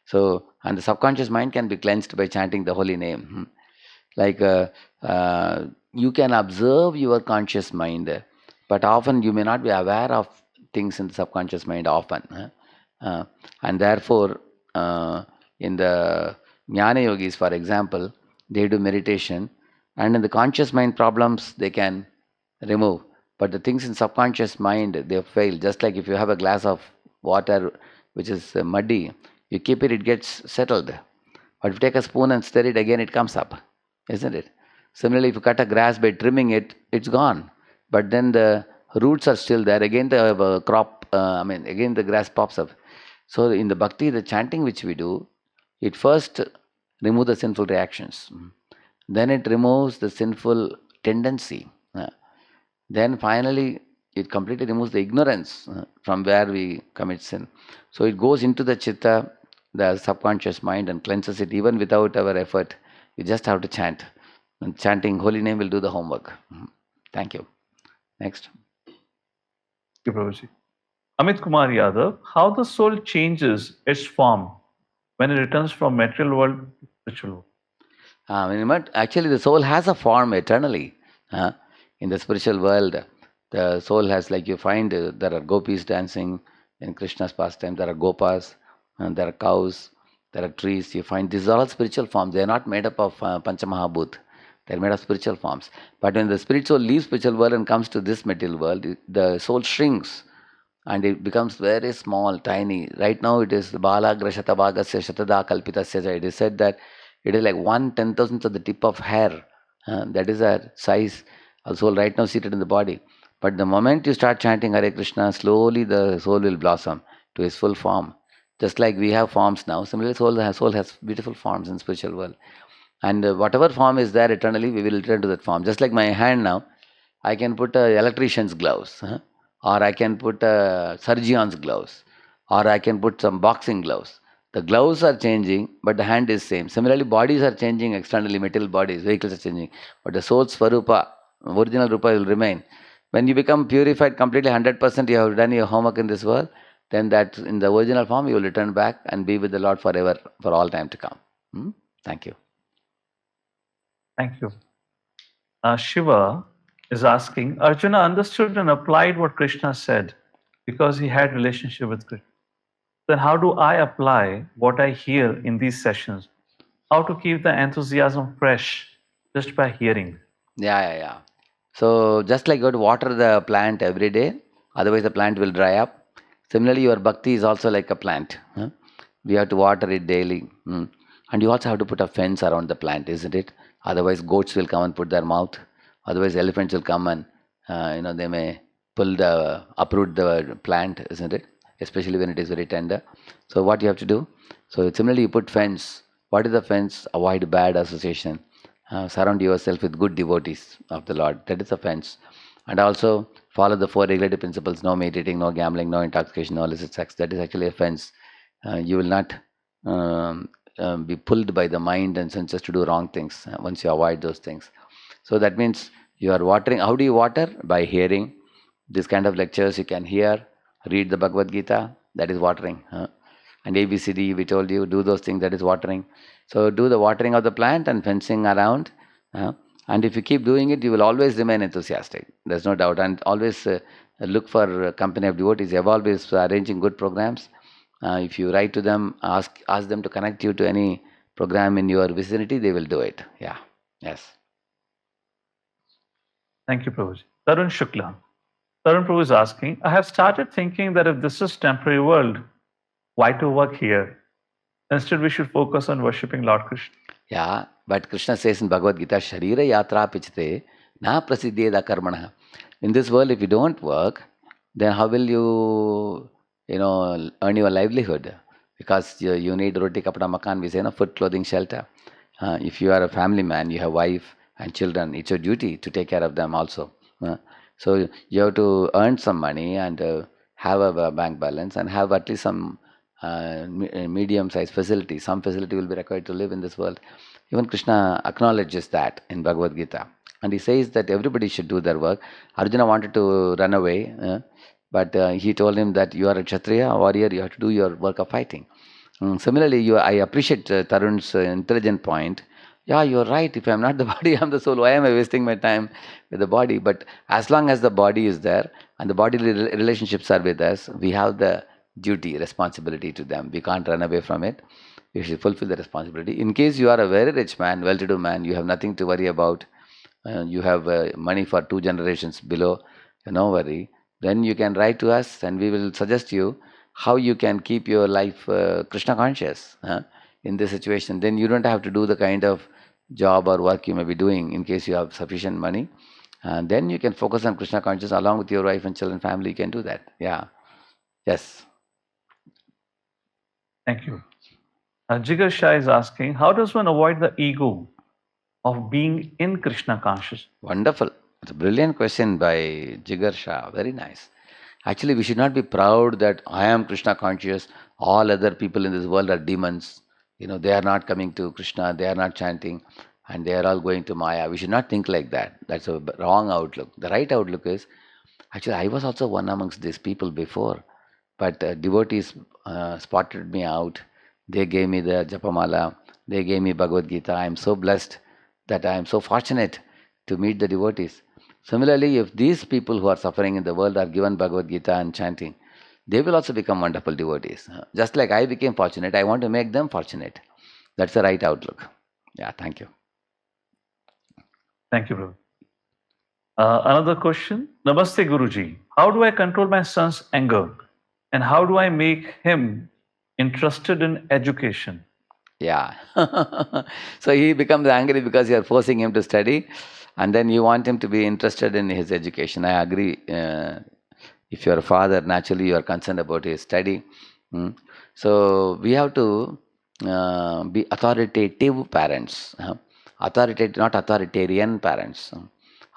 So, and the subconscious mind can be cleansed by chanting the holy name. Like you can observe your conscious mind, but often you may not be aware of things in the subconscious mind often. And therefore, in the Jnana Yogis, for example, they do meditation, and in the conscious mind problems they can remove. But the things in subconscious mind, they fail. Just like if you have a glass of water which is muddy, you keep it, it gets settled. But if you take a spoon and stir it again, it comes up, isn't it? Similarly, if you cut a grass by trimming it, it's gone. But then the roots are still there. Again, the again the grass pops up. So in the bhakti, the chanting which we do, it first removes the sinful reactions. Then it removes the sinful tendency. Then finally, it completely removes the ignorance from where we commit sin. So it goes into the chitta, the subconscious mind, and cleanses it even without our effort. You just have to chant. And chanting holy name will do the homework. Thank you. Next. Thank you, Prabhuji. Amit Kumar Yadav, how the soul changes its form when it returns from material world to spiritual world? Actually, the soul has a form eternally. In the spiritual world, the soul has, like you find, there are gopis dancing in Krishna's pastime, there are gopas, and there are cows, there are trees. You find these are all spiritual forms. They are not made up of Panchamahabhut. They are made of spiritual forms. But when the spirit soul leaves spiritual world and comes to this material world, the soul shrinks and it becomes very small, tiny. Right now it is Balagra Shatabhagasya Shatada Kalpitasya. It is said that it is like 1/10,000th of the tip of hair. That is a size of soul right now seated in the body. But the moment you start chanting Hare Krishna, slowly the soul will blossom to its full form. Just like we have forms now, similarly soul has beautiful forms in spiritual world. And whatever form is there eternally, we will return to that form. Just like my hand now, I can put electrician's gloves, or I can put surgeon's gloves, or I can put some boxing gloves. The gloves are changing, but the hand is same. Similarly, bodies are changing externally, material bodies, vehicles are changing, but the soul's Swarupa, original Rupa will remain. When you become purified completely, 100%, you have done your homework in this world, then that in the original form, you will return back and be with the Lord forever, for all time to come. Thank you. Thank you. Shiva is asking, Arjuna understood and applied what Krishna said because he had relationship with Krishna. Then how do I apply what I hear in these sessions? How to keep the enthusiasm fresh just by hearing? Yeah. So just like you have to water the plant every day, otherwise the plant will dry up. Similarly, your bhakti is also like a plant. We have to water it daily. And you also have to put a fence around the plant, isn't it? Otherwise, goats will come and put their mouth. Otherwise, elephants will come and they may uproot the plant, isn't it? Especially when it is very tender. So what you have to do? So similarly, you put fence. What is the fence? Avoid bad association. Surround yourself with good devotees of the Lord. That is a fence. And also follow the 4 regulative principles: no meditating, no gambling, no intoxication, no illicit sex. That is actually a fence. You will not be pulled by the mind and senses to do wrong things once you avoid those things. So that means you are watering. How do you water? By hearing this kind of lectures. You can hear, read the Bhagavad Gita. That is watering. And ABCD, we told you, do those things. That is watering. So do the watering of the plant and fencing around. And if you keep doing it, you will always remain enthusiastic. There's no doubt. And always look for a company of devotees. They have always arranging good programs. If you write to them, ask them to connect you to any program in your vicinity, they will do it. Yeah. Yes. Thank you, Prabhuji. Tarun Shukla. Tarun Prabhu is asking, I have started thinking that if this is temporary world, why to work here? Instead, we should focus on worshipping Lord Krishna. Yeah, but Krishna says in Bhagavad Gita, Sharira yatra pichite na prasiddheda karmana. In this world, if you don't work, then how will you, earn your livelihood? Because you need roti, kapda, makan, we say, food, clothing, shelter. If you are a family man, you have wife and children, it's your duty to take care of them also. So you have to earn some money and have a bank balance and have at least some medium-sized facility. Some facility will be required to live in this world. Even Krishna acknowledges that in Bhagavad Gita. And he says that everybody should do their work. Arjuna wanted to run away, but he told him that you are a Kshatriya, a warrior, you have to do your work of fighting. Similarly, I appreciate Tarun's intelligent point. Yeah, you're right. If I'm not the body, I'm the soul. Why am I wasting my time with the body? But as long as the body is there and the bodily relationships are with us, we have the duty, responsibility to them. We can't run away from it. We should fulfill the responsibility. In case you are a very rich man, well-to-do man, you have nothing to worry about. You have money for 2 generations below. No worry. Then you can write to us, and we will suggest you how you can keep your life Krishna conscious in this situation. Then you don't have to do the kind of job or work you may be doing in case you have sufficient money. And then you can focus on Krishna consciousness along with your wife and children, family. You can do that. Yeah. Yes. Thank you. Jigar Shah is asking, how does one avoid the ego of being in Krishna conscious? Wonderful. It's a brilliant question by Jigar Shah. Very nice. Actually, we should not be proud that I am Krishna conscious. All other people in this world are demons. They are not coming to Krishna. They are not chanting. And they are all going to Maya. We should not think like that. That's a wrong outlook. The right outlook is, actually, I was also one amongst these people before. But devotees spotted me out. They gave me the Japamala. They gave me Bhagavad Gita. I am so blessed that I am so fortunate to meet the devotees. Similarly, if these people who are suffering in the world are given Bhagavad Gita and chanting, they will also become wonderful devotees. Just like I became fortunate, I want to make them fortunate. That's the right outlook. Yeah, thank you. Thank you, Prabhu. Another question. Namaste, Guruji. How do I control my son's anger? And how do I make him interested in education? Yeah. So he becomes angry because you are forcing him to study, and then you want him to be interested in his education. I agree. If you are a father, naturally you are concerned about his study. So we have to be authoritative parents. Authoritative, not authoritarian parents.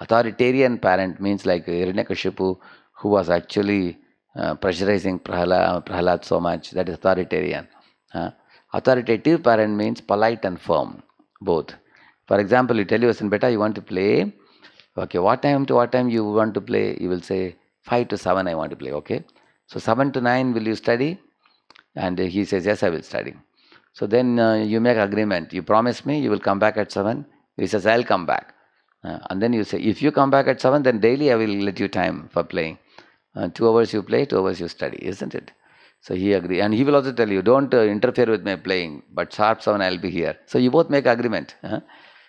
Authoritarian parent means like Hiranyakashipu, who was actually pressurizing Prahalad so much. That is authoritarian. Authoritative parent means polite and firm, both. For example, you tell your son, beta, you want to play. Okay, what time to what time you want to play? You will say 5 to 7 I want to play. Okay. So 7 to 9 will you study? And he says, yes, I will study. So then you make agreement. You promise me you will come back at 7. He says, I'll come back. And then you say, if you come back at 7, then daily I will let you time for playing. 2 hours you play, 2 hours you study, isn't it? So he agreed. And he will also tell you, don't interfere with my playing, but sharp 7 I'll be here. So you both make agreement.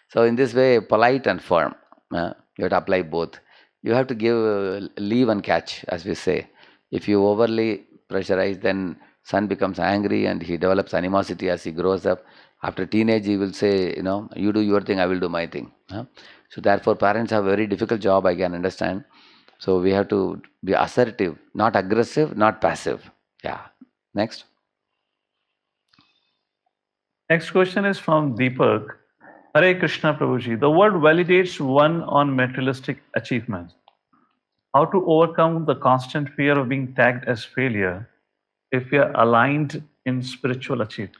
So in this way, polite and firm. You have to apply both. You have to give leave and catch, as we say. If you overly pressurize, then son becomes angry and he develops animosity as he grows up. After teenage, he will say, you do your thing, I will do my thing. So therefore, parents have a very difficult job, I can understand. So we have to be assertive, not aggressive, not passive. Yeah. Next. Next question is from Deepak. Hare Krishna Prabhuji. The world validates one on materialistic achievements. How to overcome the constant fear of being tagged as failure if we are aligned in spiritual achievement?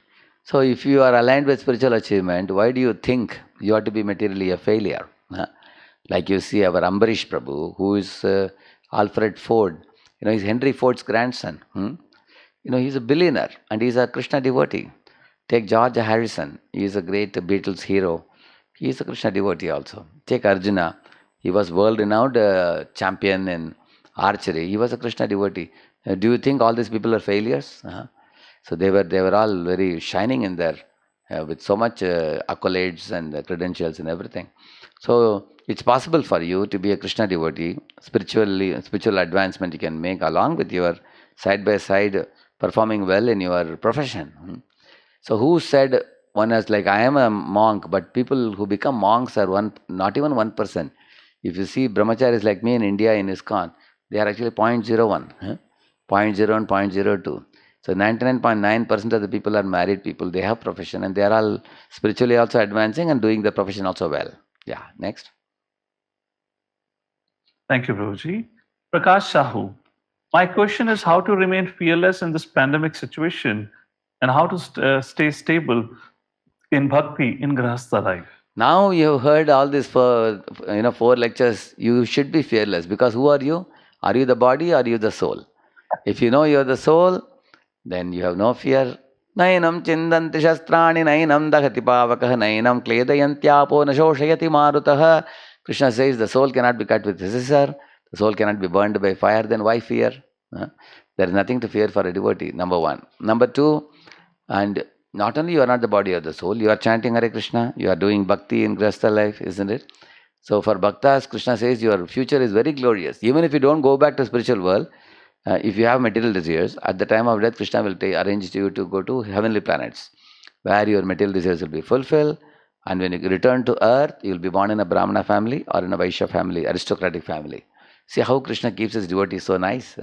So if you are aligned with spiritual achievement, why do you think you are to be materially a failure? Like you see our Ambarish Prabhu, who is Alfred Ford. He's Henry Ford's grandson. He's a billionaire and he's a Krishna devotee. Take George Harrison. He is a great Beatles hero. He is a Krishna devotee also. Take Arjuna. He was world-renowned champion in archery. He was a Krishna devotee. Do you think all these people are failures? So they were all very shining in there with so much accolades and credentials and everything. So it's possible for you to be a Krishna devotee. Spiritual advancement you can make along with your side by side performing well in your profession. So who said one as like I am a monk, but people who become monks are not even 1%. If you see brahmacharis like me in India in ISKCON, they are actually 0.01, 0.01, 0.02. So 99.9% of the people are married people. They have profession and they are all spiritually also advancing and doing the profession also well. Yeah, next. Thank you, Prabhuji. Prakash Sahu. My question is how to remain fearless in this pandemic situation and how to stay stable in bhakti in grahastha life. Now you have heard all these four lectures. You should be fearless because who are you? Are you the body or are you the soul? If you know you are the soul, then you have no fear. Nainam chindanti shastrani nainam dahati pavakah nainam kledayantyapo nashoshayati marutah. Krishna says the soul cannot be cut with scissor. The soul cannot be burned by fire. Then why fear? There is nothing to fear for a devotee, number one. Number two, and not only you are not the body or the soul, you are chanting Hare Krishna, you are doing bhakti in grahastha life, isn't it? So for bhaktas, Krishna says your future is very glorious. Even if you don't go back to spiritual world, if you have material desires, at the time of death, Krishna will arrange you to go to heavenly planets, where your material desires will be fulfilled. And when you return to earth, you will be born in a Brahmana family or in a Vaishya family, aristocratic family. See how Krishna keeps his devotees so nice.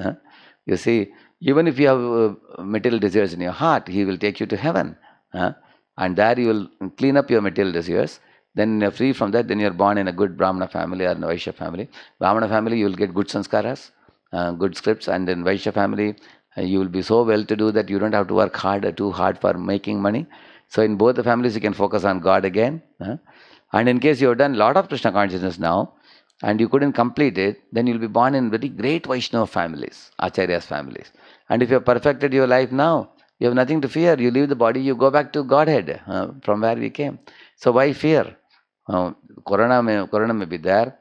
You see, even if you have material desires in your heart, he will take you to heaven. And there you will clean up your material desires. Then you're free from that. Then you're born in a good Brahmana family or in a Vaishya family. Brahmana family, you will get good sanskaras, good scripts. And in Vaishya family, you will be so well to do that you don't have to work too hard for making money. So in both the families, you can focus on God again. And in case you have done a lot of Krishna consciousness now, and you couldn't complete it, then you'll be born in very great Vaishnava families, Acharyas families. And if you have perfected your life now, you have nothing to fear. You leave the body, you go back to Godhead, from where we came. So why fear? Corona may be there.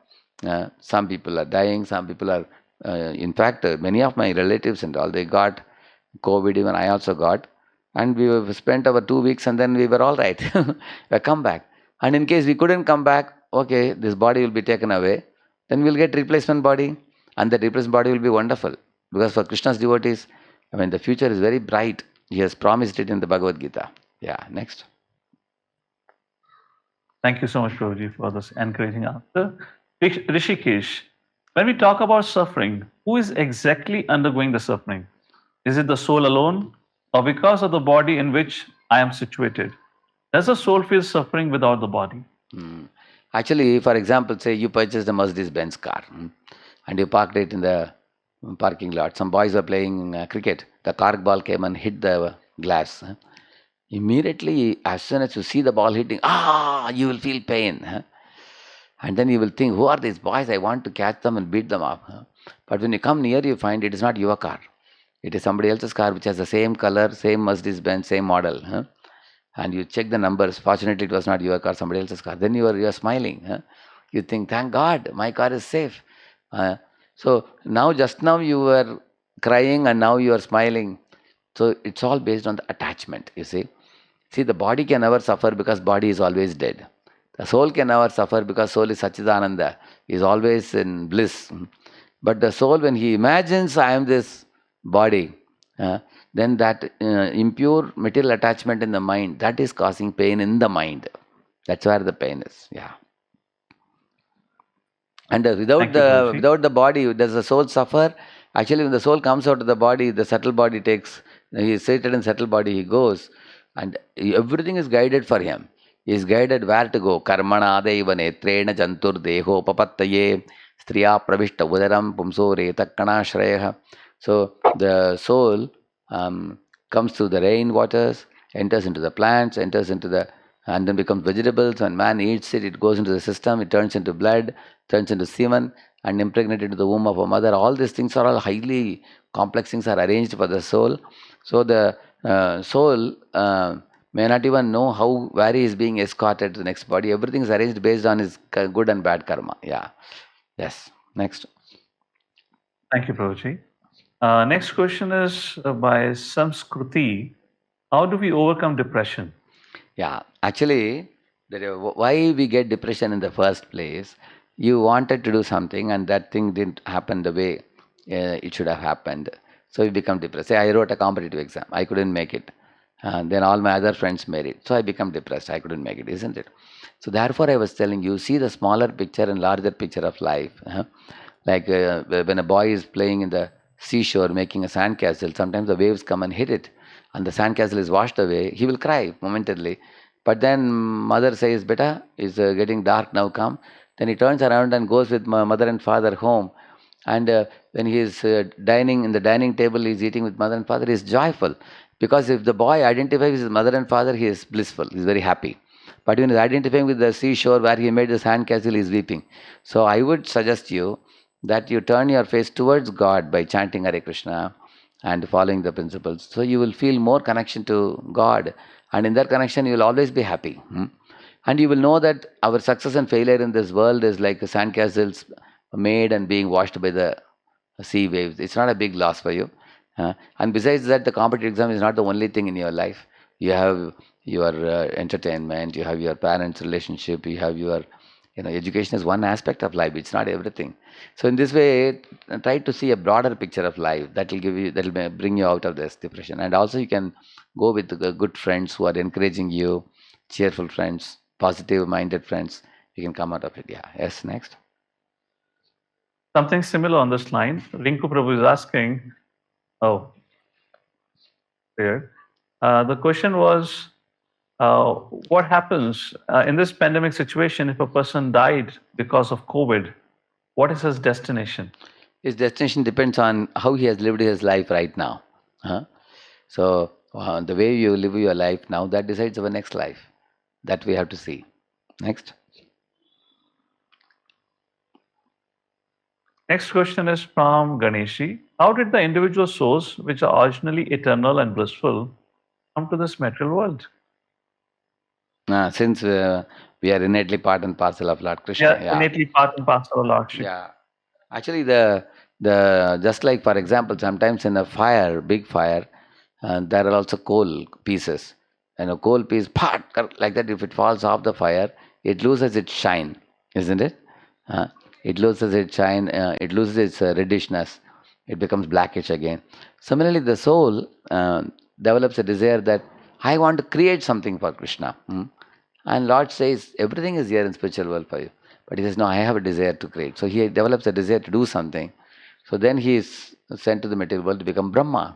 Some people are dying, some people are, in fact, many of my relatives and all, they got COVID, even I also got. And we have spent our 2 weeks and then we were all right. We come back. And in case we couldn't come back, okay, this body will be taken away. Then we'll get replacement body. And that replacement body will be wonderful. Because for Krishna's devotees, the future is very bright. He has promised it in the Bhagavad Gita. Yeah, next. Thank you so much, Prabhuji, for this encouraging answer. Rishikesh, when we talk about suffering, who is exactly undergoing the suffering? Is it the soul alone, or because of the body in which I am situated? Does the soul feel suffering without the body? Actually, for example, say you purchased a Mercedes-Benz car and you parked it in the parking lot. Some boys were playing cricket. The cork ball came and hit the glass. Immediately, as soon as you see the ball hitting, you will feel pain. And then you will think, who are these boys? I want to catch them and beat them up. But when you come near, you find it is not your car. It is somebody else's car which has the same color, same Mercedes-Benz, same model. And you check the numbers. Fortunately, it was not your car, somebody else's car. Then you are smiling. You think, thank God, my car is safe. So now, just now you were crying and now you are smiling. So it's all based on the attachment, you see. See, the body can never suffer because body is always dead. The soul can never suffer because soul is Satchidananda, is always in bliss. But the soul, when he imagines I am this body, then that impure material attachment in the mind, that is causing pain in the mind. That's where the pain is. Yeah. And without the body, does the soul suffer? Actually, when the soul comes out of the body, the subtle body he is seated in subtle body, he goes, and everything is guided for him. He is guided where to go. Karmana deva netrena jantur deho papattaye striya pravishta udaram pumso retakana shrayaha. So the soul comes through the rain waters, enters into the plants, enters into the, and then becomes vegetables. When man eats it, it goes into the system, it turns into blood, turns into semen, and impregnated into the womb of a mother. All these things are all highly complex things are arranged for the soul. So the soul may not even know where he is being escorted to the next body. Everything is arranged based on his good and bad karma. Yeah. Yes. Next. Thank you, Prabhuji. Next question is by Samskruti. How do we overcome depression? Yeah, actually, why we get depression in the first place? You wanted to do something and that thing didn't happen the way it should have happened. So you become depressed. Say, I wrote a competitive exam, I couldn't make it. Then all my other friends made it. So I become depressed, I couldn't make it, isn't it? So therefore, I was telling you, see the smaller picture and larger picture of life. Like when a boy is playing in the seashore making a sandcastle, sometimes the waves come and hit it and the sandcastle is washed away, he will cry momentarily. But then mother says, Beta, it's getting dark now, come. Then he turns around and goes with my mother and father home. And when he is dining in the dining table, he is eating with mother and father, he is joyful. Because if the boy identifies with his mother and father, he is blissful, he is very happy. But when he is identifying with the seashore where he made the sandcastle, he is weeping. So I would suggest you that you turn your face towards God by chanting Hare Krishna and following the principles. So you will feel more connection to God, and in that connection you will always be happy. And you will know that our success and failure in this world is like sandcastles made and being washed by the sea waves. It's not a big loss for you. And besides that, the competitive exam is not the only thing in your life. You have your entertainment, you have your parents' relationship, you have your, education is one aspect of life. It's not everything. So in this way, try to see a broader picture of life. That will bring you out of this depression. And also, you can go with the good friends who are encouraging you, cheerful friends, positive-minded friends. You can come out of it. Yeah. Yes. Next. Something similar on this line. Rinku Prabhu is asking. Oh, weird. The question was, what happens in this pandemic situation if a person died because of COVID? What is his destination? His destination depends on how he has lived his life right now. So the way you live your life now, that decides our next life. That we have to see. Next. Next question is from Ganeshi. How did the individual souls, which are originally eternal and blissful, come to this material world? Since we are innately part and parcel of Lord Krishna. Yeah, innately part and parcel of Lord Krishna. Yeah. Actually, the just like, for example, sometimes in a fire, big fire, there are also coal pieces. And a coal piece, like that, if it falls off the fire, it loses its shine, isn't it? It loses its shine, it loses its reddishness, it becomes blackish again. Similarly, the soul develops a desire that I want to create something for Krishna. And Lord says, everything is here in spiritual world for you. But he says, no, I have a desire to create. So he develops a desire to do something. So then he is sent to the material world to become Brahma.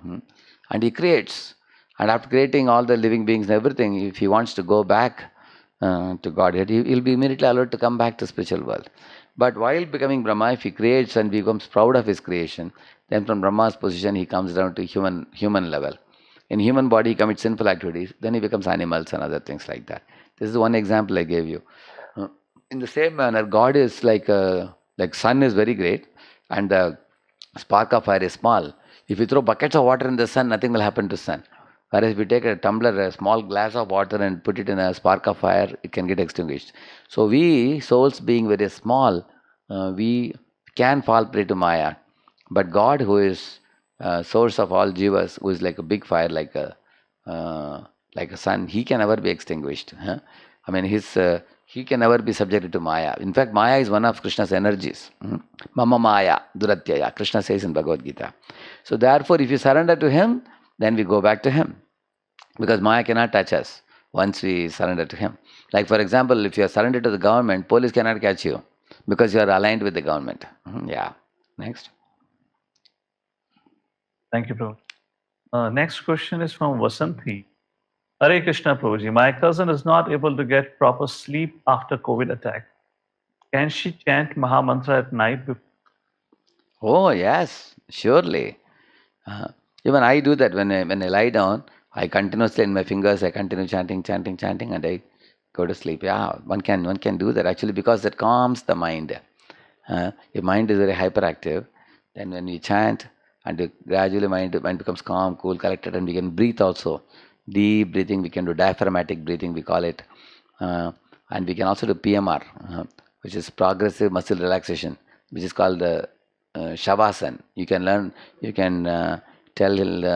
And he creates. And after creating all the living beings and everything, if he wants to go back to Godhead, he will be immediately allowed to come back to spiritual world. But while becoming Brahma, if he creates and becomes proud of his creation, then from Brahma's position he comes down to human level. In human body he commits sinful activities, then he becomes animals and other things like that. This is one example I gave you. In the same manner, God is like sun is very great and the spark of fire is small. If you throw buckets of water in the sun, nothing will happen to sun. Whereas if you take a tumbler, a small glass of water and put it in a spark of fire, it can get extinguished. So we, souls being very small, we can fall prey to Maya. But God, who is source of all jivas, who is like a big fire, like a sun, he can never be extinguished. I mean, he can never be subjected to Maya. In fact, Maya is one of Krishna's energies. Mama Maya, Duratyaya, Krishna says in Bhagavad Gita. So therefore, if you surrender to him, then we go back to him. Because Maya cannot touch us once we surrender to him. Like for example, if you are surrendered to the government, police cannot catch you because you are aligned with the government. Yeah. Next. Thank you, Prabhu. Next question is from Vasanthi. Hare Krishna, Prabhuji. My cousin is not able to get proper sleep after COVID attack. Can she chant Maha Mantra at night? Oh, yes, surely. Even I do that when I lie down. I continuously in my fingers, I continue chanting, chanting, chanting, and I go to sleep. Yeah, one can do that actually because that calms the mind. Your mind is very hyperactive. Then when we chant, and gradually mind becomes calm, cool, collected, and we can breathe also. Deep breathing, we can do diaphragmatic breathing, we call it. And we can also do PMR, which is progressive muscle relaxation, which is called the Shavasana. You can tell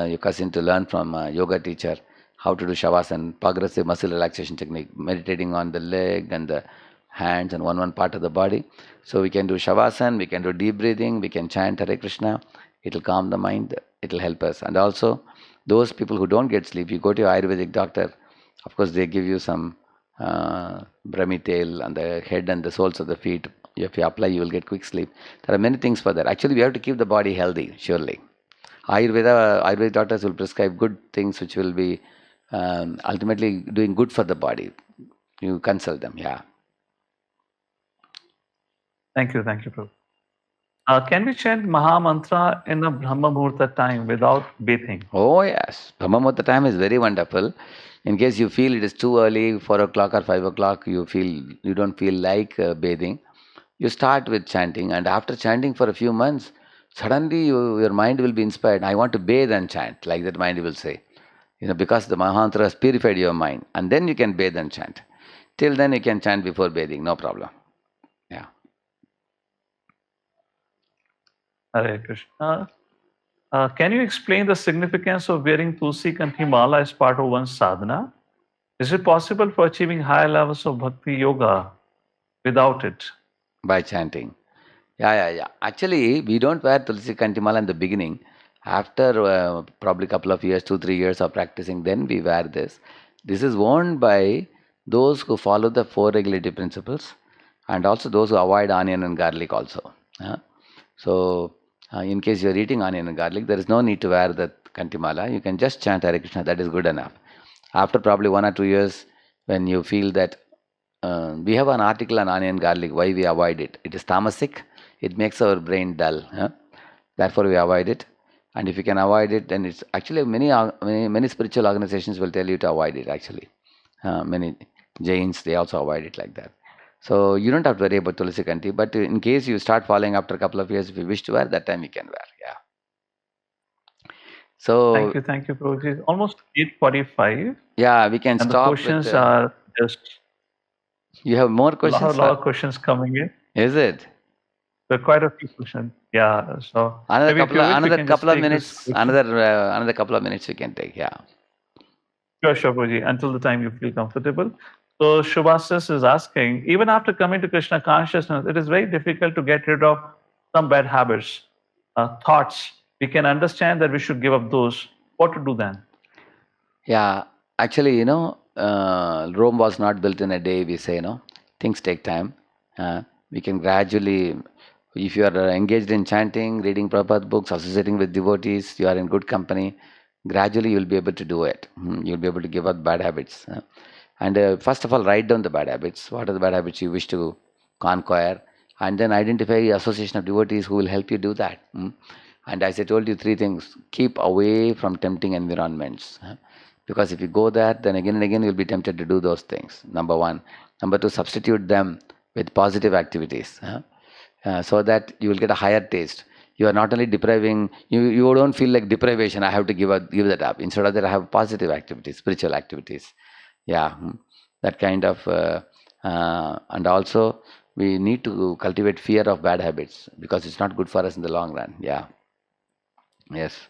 your cousin to learn from a yoga teacher how to do Shavasana, progressive muscle relaxation technique, meditating on the leg and the hands and one part of the body. So we can do Shavasana, we can do deep breathing, we can chant Hare Krishna. It will calm the mind, it will help us. And also, those people who don't get sleep, you go to your Ayurvedic doctor, of course, they give you some Brahmi tail on the head and the soles of the feet. If you apply, you will get quick sleep. There are many things for that. Actually, we have to keep the body healthy, surely. Ayurvedic doctors will prescribe good things which will be ultimately doing good for the body. You consult them, yeah. Thank you, Prabhu. Can we chant Maha Mantra in a Brahma Muhurta time without bathing? Oh yes, Brahma Muhurta time is very wonderful. In case you feel it is too early, 4 o'clock or 5 o'clock, you don't feel like bathing, you start with chanting, and after chanting for a few months, suddenly your mind will be inspired. I want to bathe and chant, like that mind will say. Because the Mahantra has purified your mind, and then you can bathe and chant. Till then you can chant before bathing, no problem. Yeah. Hare Krishna. Can you explain the significance of wearing Tulsi Kanthi Mala as part of one's sadhana? Is it possible for achieving higher levels of bhakti yoga without it? By chanting. Yeah. Actually, we don't wear Tulsi Kanthi Mala in the beginning. After probably couple of years, 2-3 years of practicing, then we wear this. This is worn by those who follow the 4 regulative principles, and also those who avoid onion and garlic also. So, in case you are eating onion and garlic, there is no need to wear the Kanthi Mala. You can just chant Hare Krishna. That is good enough. After probably 1 or 2 years, when you feel that we have an article on onion and garlic, why we avoid it? It is tamasic. It makes our brain dull. Therefore, we avoid it. And if you can avoid it, then it's actually many spiritual organizations will tell you to avoid it. Actually, many Jains, they also avoid it like that. So you don't have to worry about Tulsi Kanthi. But in case you start following after a couple of years, if you wish to wear, that time you can wear. Yeah. So Thank you, Prabhuji. It's almost 8:45. Yeah, we can and stop. The questions are just. You have more questions? A lot of questions coming in. Is it? There are quite a few questions. Yeah. So another couple of minutes. Another couple of minutes we can take. Yeah. Sure, Prabhuji. Until the time you feel comfortable. So Shubhasas is asking, even after coming to Krishna consciousness, it is very difficult to get rid of some bad habits, thoughts. We can understand that we should give up those. What to do then? Yeah, actually, Rome was not built in a day, we say, things take time. We can gradually, if you are engaged in chanting, reading Prabhupada books, associating with devotees, you are in good company, gradually you will be able to do it. You will be able to give up bad habits. And first of all, write down the bad habits. What are the bad habits you wish to conquer? And then identify the association of devotees who will help you do that. And as I told you, 3 things. Keep away from tempting environments. Because if you go there, then again and again you'll be tempted to do those things. Number 1. Number 2, substitute them with positive activities. So that you will get a higher taste. You are not only depriving, you don't feel like deprivation, I have to give that up. Instead of that, I have positive activities, spiritual activities. Yeah, that kind of, and also we need to cultivate fear of bad habits because it's not good for us in the long run. Yeah. Yes.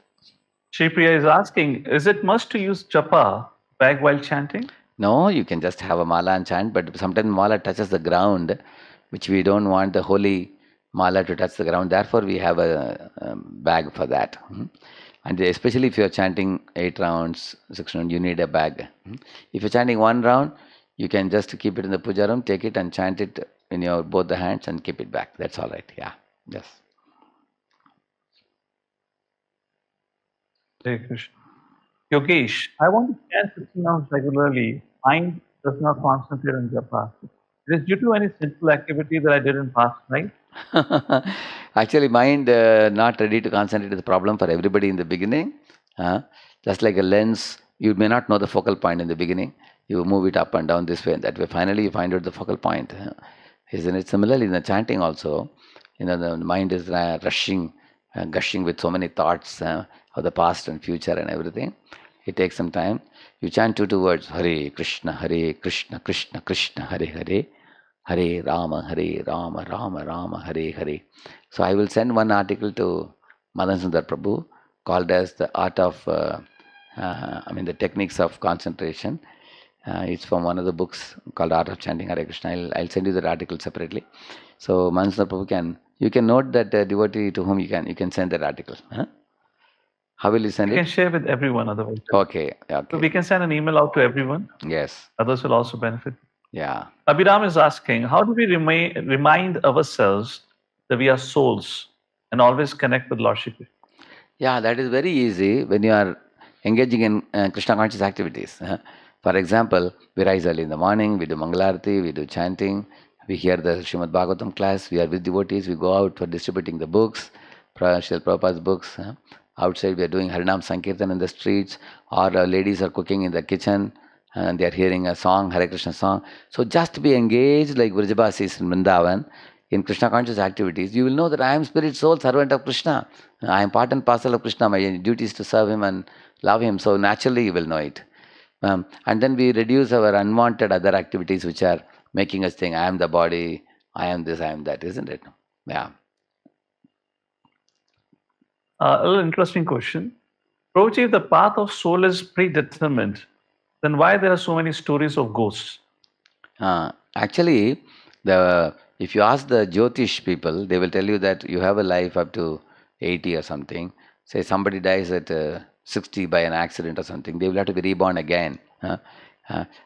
Shripriya is asking, is it must to use japa bag while chanting? No, you can just have a mala and chant, but sometimes mala touches the ground, which we don't want the holy mala to touch the ground. Therefore, we have a bag for that. And especially if you're chanting 8 rounds, 6 rounds, you need a bag. If you're chanting 1 round, you can just keep it in the puja room, take it and chant it in your both the hands and keep it back. That's all right. Yeah. Yes. Hare Krishna. Yogesh, I want to chant 15 rounds regularly. Mind does not concentrate on japa. It is due to any sinful activity that I did in past night. Actually, mind not ready to concentrate is a problem for everybody in the beginning. Just like a lens, you may not know the focal point in the beginning. You move it up and down this way and that way. Finally, you find out the focal point. Isn't it? Similarly, in the chanting also, the mind is rushing, gushing with so many thoughts of the past and future and everything. It takes some time. You chant two words, Hare Krishna, Krishna Krishna, Hare Hare, Hare Rama, Rama Rama, Hare Hare. So I will send one article to Madan Sundar Prabhu called as the art of, the techniques of concentration. It's from one of the books called Art of Chanting Hare Krishna. I'll send you that article separately. So Madan Sundar Prabhu you can note that devotee to whom you can send that article. Huh? How will you send You it? can share with everyone otherwise. Okay. So we can send an email out to everyone. Yes. Others will also benefit. Yeah. Abhiram is asking, how do we remind ourselves that we are souls and always connect with Lord Shri Krishna? Yeah, that is very easy when you are engaging in Krishna conscious activities. For example, we rise early in the morning, we do Mangalarati, we do chanting, we hear the Srimad Bhagavatam class, we are with devotees, we go out for distributing the books, Srila Prabhupada's books. Outside we are doing Harinam Sankirtan in the streets, or ladies are cooking in the kitchen and they are hearing a song, Hare Krishna song. So just be engaged like Vrajabasis in Vrindavan in Krishna conscious activities. You will know that I am spirit, soul, servant of Krishna. I am part and parcel of Krishna. My duty is to serve him and love him. So naturally you will know it. And then we reduce our unwanted other activities which are making us think, I am the body, I am this, I am that, isn't it? Yeah. A little interesting question. Prabhuji, if the path of soul is predetermined, then why there are so many stories of ghosts? Actually, if you ask the Jyotish people, they will tell you that you have a life up to 80 or something. Say somebody dies at 60 by an accident or something, they will have to be reborn again.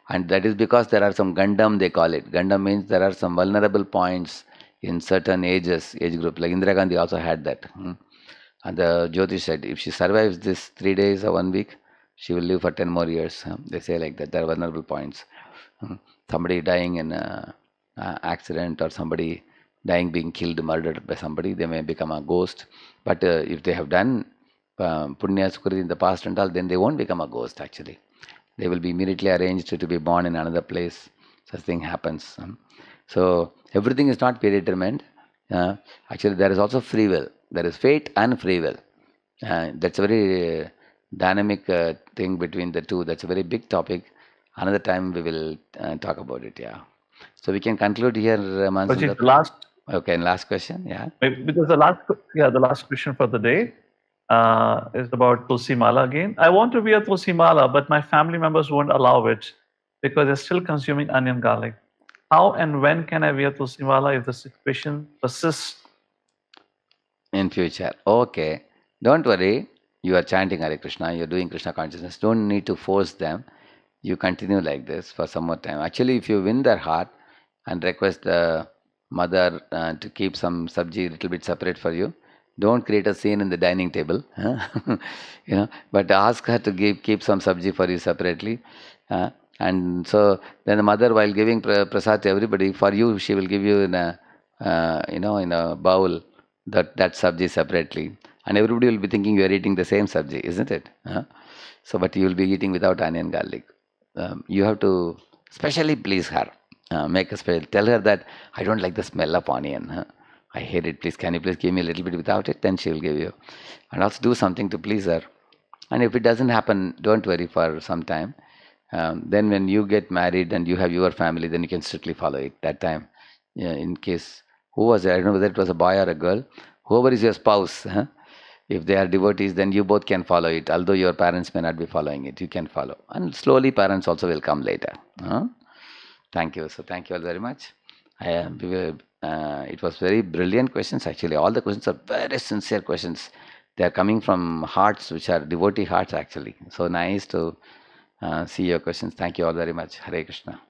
And that is because there are some Gandam, they call it. Gandam means there are some vulnerable points in certain age group. Like Indira Gandhi also had that. And the Jyotish said, if she survives this 3 days or 1 week, she will live for 10 more years. They say like that. There are vulnerable points. Somebody dying in an accident or somebody dying, being killed, murdered by somebody, they may become a ghost. But if they have done Punya Sukriti in the past and all, then they won't become a ghost actually. They will be immediately arranged to be born in another place. Such thing happens. So everything is not predetermined. Actually, there is also free will. There is fate and free will. That's a very dynamic thing between the two. That's a very big topic. Another time we will talk about it. Yeah. So we can conclude here, Mansundar. The last. Okay, and last question. Yeah. Because the last question for the day is about Tulsi Mala again. I want to wear Tulsi Mala, but my family members won't allow it because they're still consuming onion garlic. How and when can I wear Tulsi Mala if the situation persists? In future. Okay. Don't worry. You are chanting Hare Krishna. You are doing Krishna consciousness. Don't need to force them. You continue like this for some more time. Actually, if you win their heart and request the mother to keep some sabji a little bit separate for you, don't create a scene in the dining table. But ask her to keep some sabji for you separately. And so then the mother, while giving prasad to everybody, for you she will give you in a bowl that sabji separately, and everybody will be thinking you are eating the same sabji, isn't it? So, but you will be eating without onion garlic. You have to specially please her. Make a special. Tell her that I don't like the smell of onion. I hate it. Please, can you please give me a little bit without it? Then she will give you. And also do something to please her. And if it doesn't happen, don't worry for some time. Then when you get married and you have your family, then you can strictly follow it. That time, in case, who was it? I don't know whether it was a boy or a girl. Whoever is your spouse, if they are devotees, then you both can follow it. Although your parents may not be following it, you can follow. And slowly parents also will come later. Thank you. So thank you all very much. It was very brilliant questions actually. All the questions are very sincere questions. They are coming from hearts which are devotee hearts actually. So nice to see your questions. Thank you all very much. Hare Krishna.